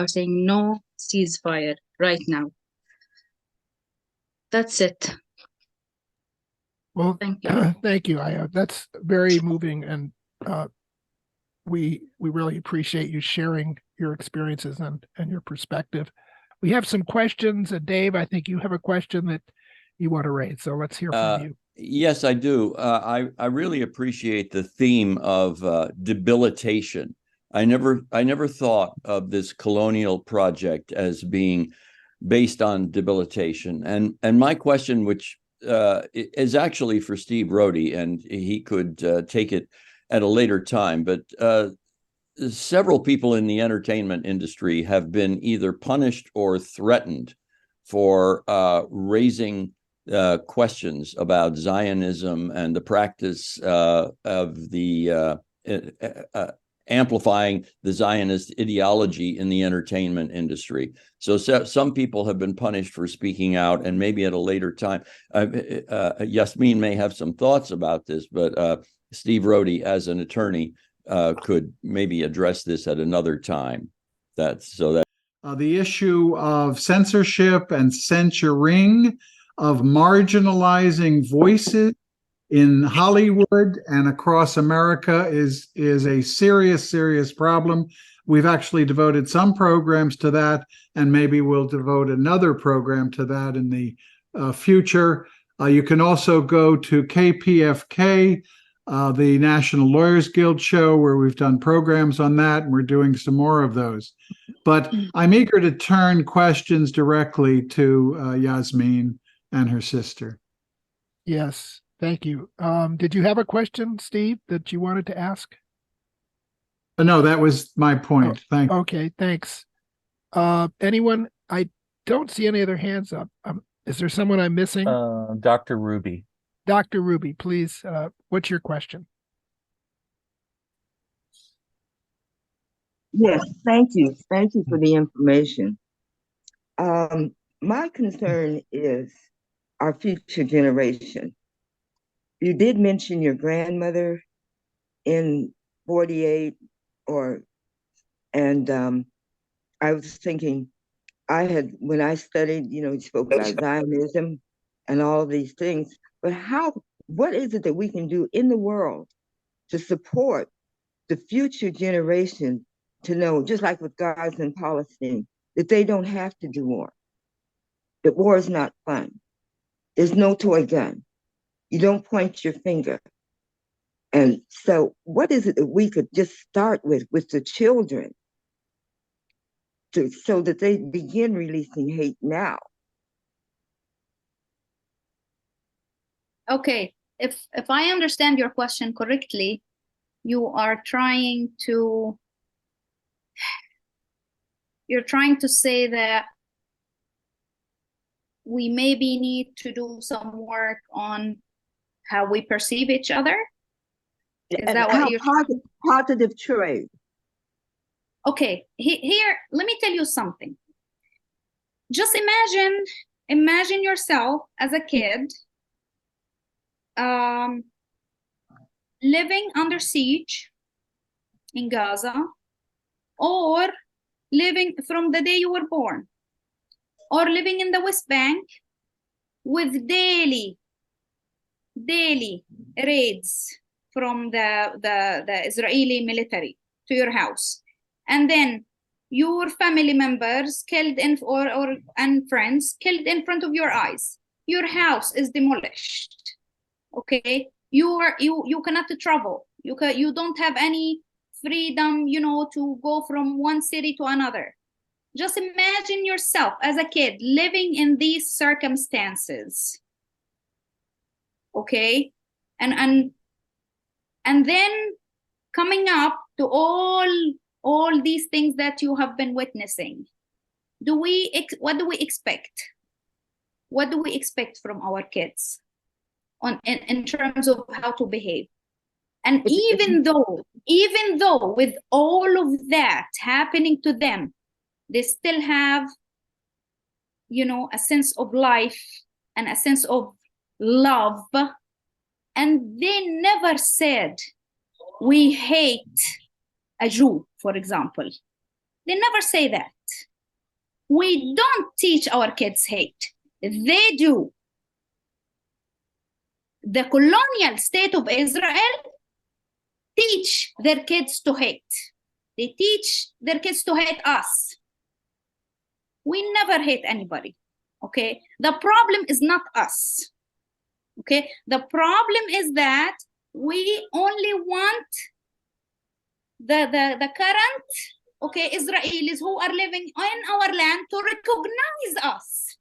Speaker 7: saying no ceasefire right now. That's it.
Speaker 1: Well,
Speaker 7: Thank you.
Speaker 1: thank you, Aya. That's very moving, and we really appreciate you sharing your experiences and your perspective. We have some questions. Dave, I think you have a question that you want to raise, so let's hear from you.
Speaker 8: Yes, I do. I really appreciate the theme of debilitation. I never thought of this colonial project as being based on debilitation. And my question, which is actually for Steve Rohde, and he could take it at a later time, but several people in the entertainment industry have been either punished or threatened for raising questions about Zionism and the practice of the amplifying the Zionist ideology in the entertainment industry. So some people have been punished for speaking out, and maybe at a later time. Yasmin may have some thoughts about this, but Steve Rohde, as an attorney, could maybe address this at another time. The
Speaker 2: issue of censorship and censoring, of marginalizing voices in Hollywood and across America is a serious problem. We've actually devoted some programs to that, and maybe we'll devote another program to that in the future. You can also go to KPFK the National Lawyers Guild show, where we've done programs on that, and we're doing some more of those. But I'm eager to turn questions directly to Yasmin and her sister.
Speaker 1: Yes, thank you. Did you have a question, Steve, that you wanted to ask?
Speaker 2: No, that was my point. Thank you.
Speaker 1: Okay, thanks. Anyone? I don't see any other hands up. Is there someone I'm missing?
Speaker 4: Dr. Ruby.
Speaker 1: Dr. Ruby, please. What's your question?
Speaker 3: Yes, thank you. Thank you for the information. My concern is our future generation. You did mention your grandmother in 48 and I was thinking, when I studied, you spoke about Zionism and all of these things, but what is it that we can do in the world to support the future generation to know, just like with Gaza and Palestine, that they don't have to do war, that war is not fun. There's no toy gun. You don't point your finger. And so what is it that we could just start with the children so that they begin releasing hate now?
Speaker 6: Okay, if I understand your question correctly, you are trying to say that we maybe need to do some work on how we perceive each other. Is that what you're
Speaker 3: positive trade?
Speaker 6: Okay, here, let me tell you something. Just imagine yourself as a kid, living under siege in Gaza, or living from the day you were born, or living in the West Bank with daily raids from the Israeli military to your house, and then your family members killed and friends killed in front of your eyes. Your house is demolished. Okay, you cannot travel. You don't have any freedom, to go from one city to another. Just imagine yourself as a kid living in these circumstances. Okay, and then coming up to all these things that you have been witnessing. What do we expect? What do we expect from our kids in terms of how to behave? And even though with all of that happening to them, they still have, a sense of life and a sense of love. And they never said, we hate a Jew, for example. They never say that. We don't teach our kids hate. They do. The colonial state of Israel teach their kids to hate. They teach their kids to hate us. We never hate anybody, okay? The problem is not us, okay? The problem is that we only want the current, okay, Israelis who are living in our land to recognize us.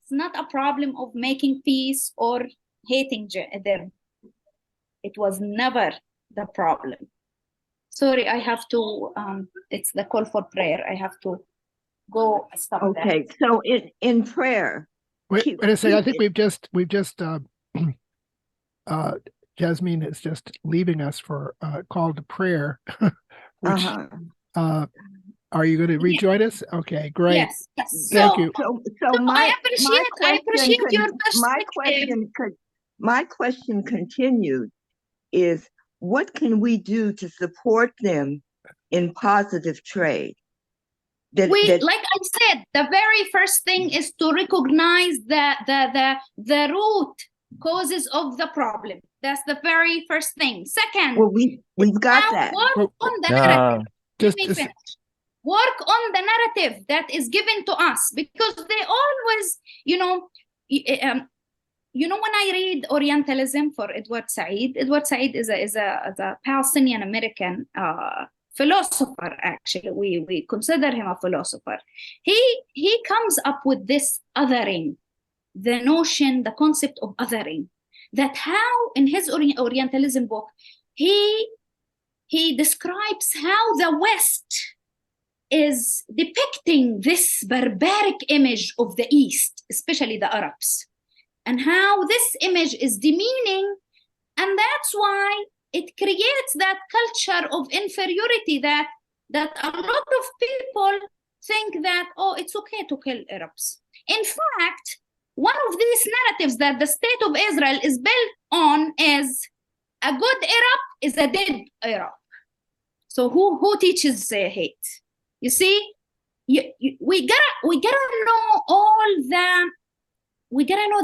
Speaker 6: It's not a problem of making peace or hating them. It was never the problem. Sorry, I have to, it's the call for prayer. I have to go stop that.
Speaker 3: Okay, so in prayer.
Speaker 1: Wait a second. I think we've just Yasmin is just leaving us for a call to prayer. Which are you going to rejoin us? Okay, great.
Speaker 6: Yes.
Speaker 1: Thank you.
Speaker 3: So
Speaker 6: I appreciate your perspective.
Speaker 3: My question continued is, what can we do to support them in positive trade?
Speaker 6: Like I said, the very first thing is to recognize the root causes of the problem. That's the very first thing. Second,
Speaker 3: well, we've got that.
Speaker 6: Work on the narrative. Work on the narrative that is given to us, because they always, you know, when I read Orientalism for Edward Said is a Palestinian American philosopher. Actually, we consider him a philosopher. He comes up with this othering, the notion, the concept of othering, that how in his Orientalism book he describes how the West is depicting this barbaric image of the East, especially the Arabs, and how this image is demeaning, and that's why it creates that culture of inferiority that a lot of people think that, oh, it's okay to kill Arabs. In fact, one of these narratives that the state of Israel is built on is a good Arab is a dead Arab. So who teaches hate? You see, we gotta know all the. We gotta know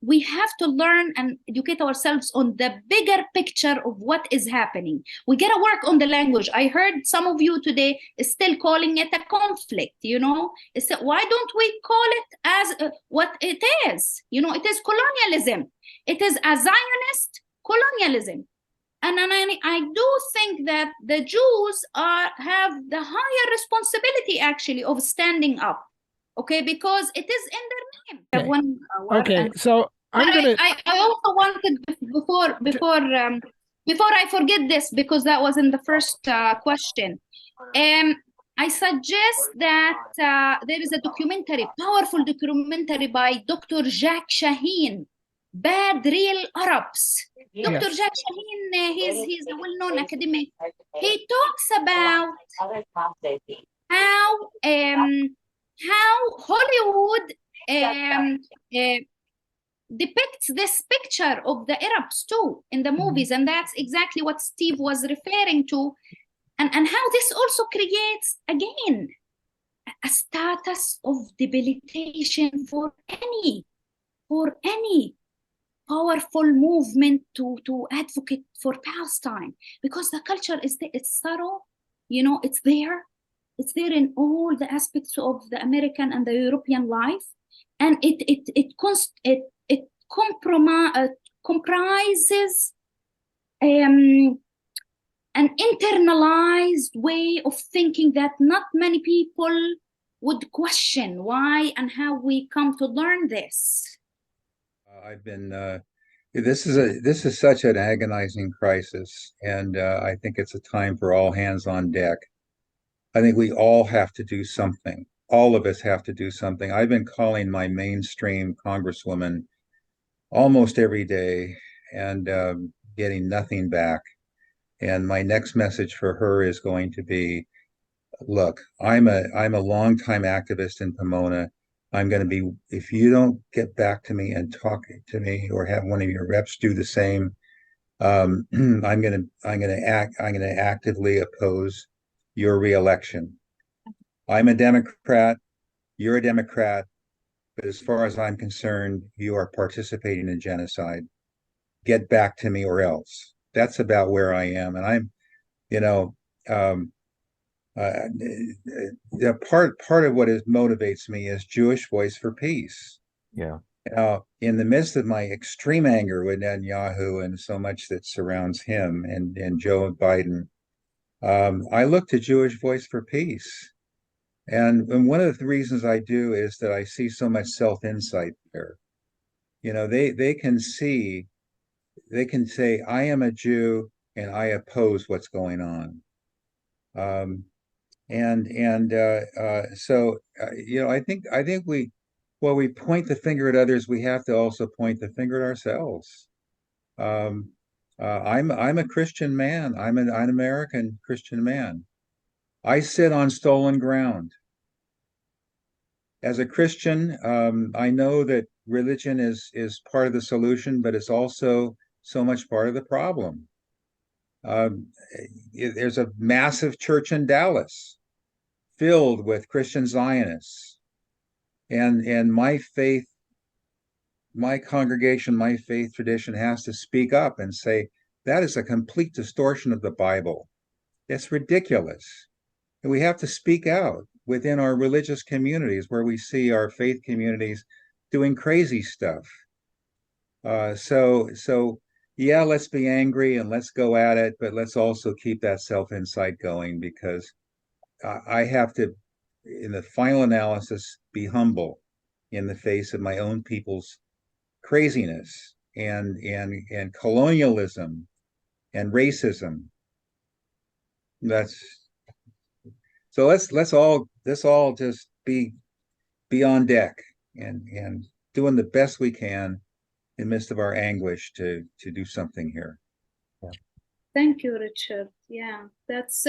Speaker 6: we have to learn and educate ourselves on the bigger picture of what is happening. We gotta work on the language. I heard some of you today is still calling it a conflict. You know, why don't we call it as what it is? You know, it is colonialism. It is a Zionist colonialism. And I do think that the Jews have the higher responsibility, actually, of standing up, okay, because it is in their name.
Speaker 1: Okay, so
Speaker 6: I also wanted before I forget this, because that was in the first question. I suggest that there is a documentary, powerful documentary by Dr. Jacques Shaheen, Bad Real Arabs. Dr. Jacques Shaheen, he's a well-known academic. He talks about how Hollywood depicts this picture of the Arabs too in the movies, and that's exactly what Steve was referring to, and how this also creates, again, a status of debilitation for any powerful movement to advocate for Palestine, because the culture it's subtle, you know, it's there in all the aspects of the American and the European life, and it comprises an internalized way of thinking that not many people would question why and how we come to learn this.
Speaker 9: I've been this is such an agonizing crisis, and I think it's a time for all hands on deck. I think we all have to do something. All of us have to do something. I've been calling my mainstream congresswoman almost every day and getting nothing back. And my next message for her is going to be, look, I'm a longtime activist in Pomona. I'm going to be, if you don't get back to me and talk to me, or have one of your reps do the same, I'm going to actively oppose your reelection. I'm a Democrat, you're a Democrat, but as far as I'm concerned, you are participating in genocide. Get back to me or else. That's about where I am. And I'm, you know, part of what motivates me is Jewish Voice for Peace.
Speaker 4: Yeah.
Speaker 9: In the midst of my extreme anger with Netanyahu and so much that surrounds him and Joe Biden, I look to Jewish Voice for Peace. And one of the reasons I do is that I see so much self-insight there. You know, they can say, I am a Jew and I oppose what's going on. So you know, I think while we point the finger at others, we have to also point the finger at ourselves. I'm a Christian man. I'm an American Christian man. I sit on stolen ground. As a Christian, I know that religion is part of the solution, but it's also so much part of the problem. There's a massive church in Dallas filled with Christian Zionists, and my faith, my congregation, my faith tradition has to speak up and say that is a complete distortion of the Bible. It's ridiculous. And we have to speak out within our religious communities where we see our faith communities doing crazy stuff. So yeah, let's be angry and let's go at it, but let's also keep that self-insight going, because I have to, in the final analysis, be humble in the face of my own people's craziness and colonialism and racism. That's so let's all just be on deck and doing the best we can in the midst of our anguish to do something here.
Speaker 6: Thank you, Richard. Yeah, that's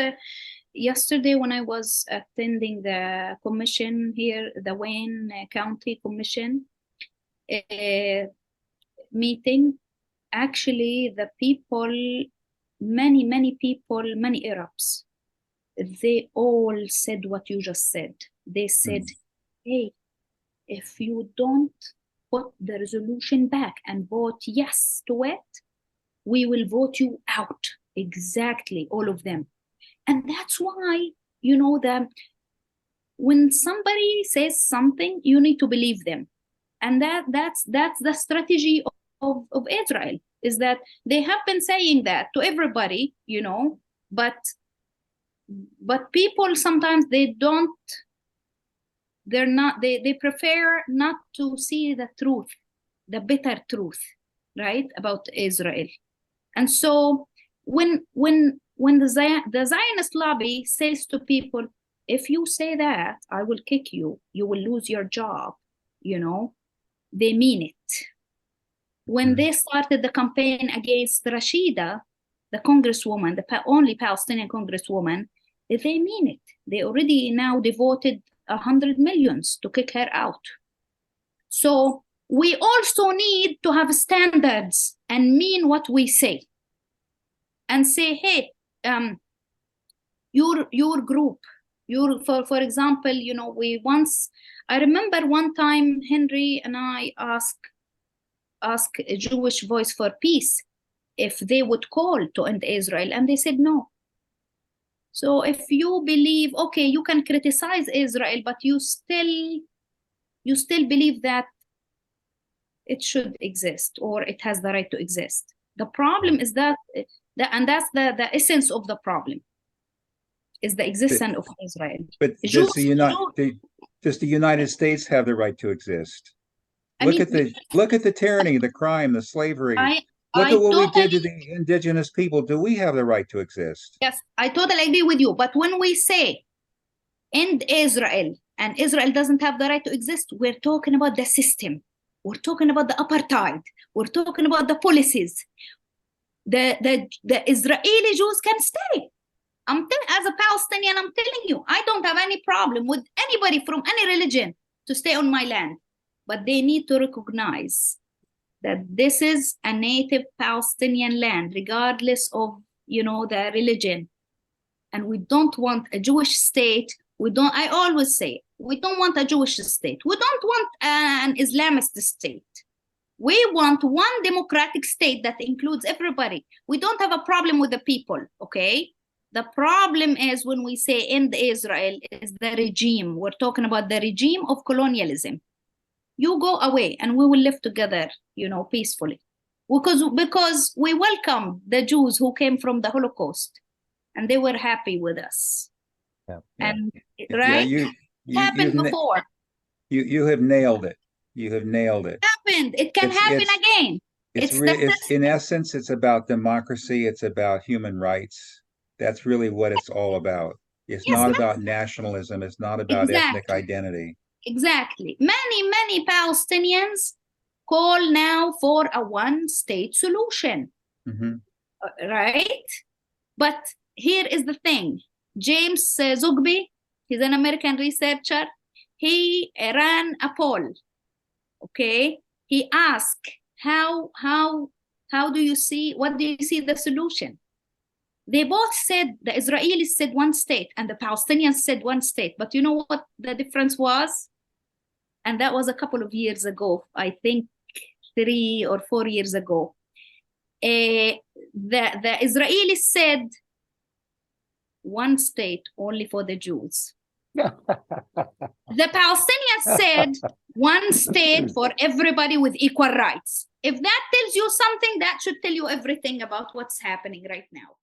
Speaker 6: yesterday when I was attending the commission here, the Wayne County Commission meeting. Actually, the people, many people, many Arabs, they all said what you just said. They said, hey, if you don't put the resolution back and vote yes to it, we will vote you out. Exactly, all of them. And that's why, you know, when somebody says something, you need to believe them. And that's the strategy of Israel, is that they have been saying that to everybody, you know, but people sometimes they prefer not to see the truth, the bitter truth, right, about Israel. And so when the Zionist lobby says to people, if you say that, I will kick you, you will lose your job, you know, they mean it. When they started the campaign against Rashida, the congresswoman, the only Palestinian congresswoman, they mean it. They already now devoted 100 million to kick her out. So we also need to have standards and mean what we say. And say, hey, your group, for example, you know, I remember one time Henry and I asked a Jewish Voice for Peace if they would call to end Israel, and they said no. So if you believe, okay, you can criticize Israel, but you still believe that it should exist or it has the right to exist. The problem is that, and that's the essence of the problem, is the existence of Israel.
Speaker 9: But does the United States have the right to exist? Look at the tyranny, the crime, the slavery. Look at what we did to the indigenous people. Do we have the right to exist?
Speaker 6: Yes, I totally agree with you. But when we say end Israel and Israel doesn't have the right to exist, we're talking about the system. We're talking about the apartheid. We're talking about the policies. The Israeli Jews can stay. As a Palestinian, I'm telling you, I don't have any problem with anybody from any religion to stay on my land. But they need to recognize that this is a native Palestinian land, regardless of, you know, the religion. And we don't want a Jewish state. I always say, we don't want a Jewish state. We don't want an Islamist state. We want one democratic state that includes everybody. We don't have a problem with the people, okay? The problem is when we say end Israel is the regime. We're talking about the regime of colonialism. You go away and we will live together, you know, peacefully. Because we welcome the Jews who came from the Holocaust and they were happy with us.
Speaker 4: Yeah.
Speaker 6: And
Speaker 9: right?
Speaker 6: Yeah, it happened before.
Speaker 9: You have nailed it. You have nailed it.
Speaker 6: Happened. It can happen again.
Speaker 9: It's in essence, it's about democracy. It's about human rights. That's really what it's all about. It's not about nationalism. It's not about ethnic identity.
Speaker 6: Exactly. Many Palestinians call now for a one-state solution. Right? But here is the thing. James Zogby, he's an American researcher. He ran a poll. Okay, he asked, what do you see the solution? They both said, the Israelis said one state and the Palestinians said one state. But you know what the difference was? And that was a couple of years ago, I think 3 or 4 years ago. The Israelis said one state only for the Jews. The Palestinians said one state for everybody with equal rights. If that tells you something, that should tell you everything about what's happening right now.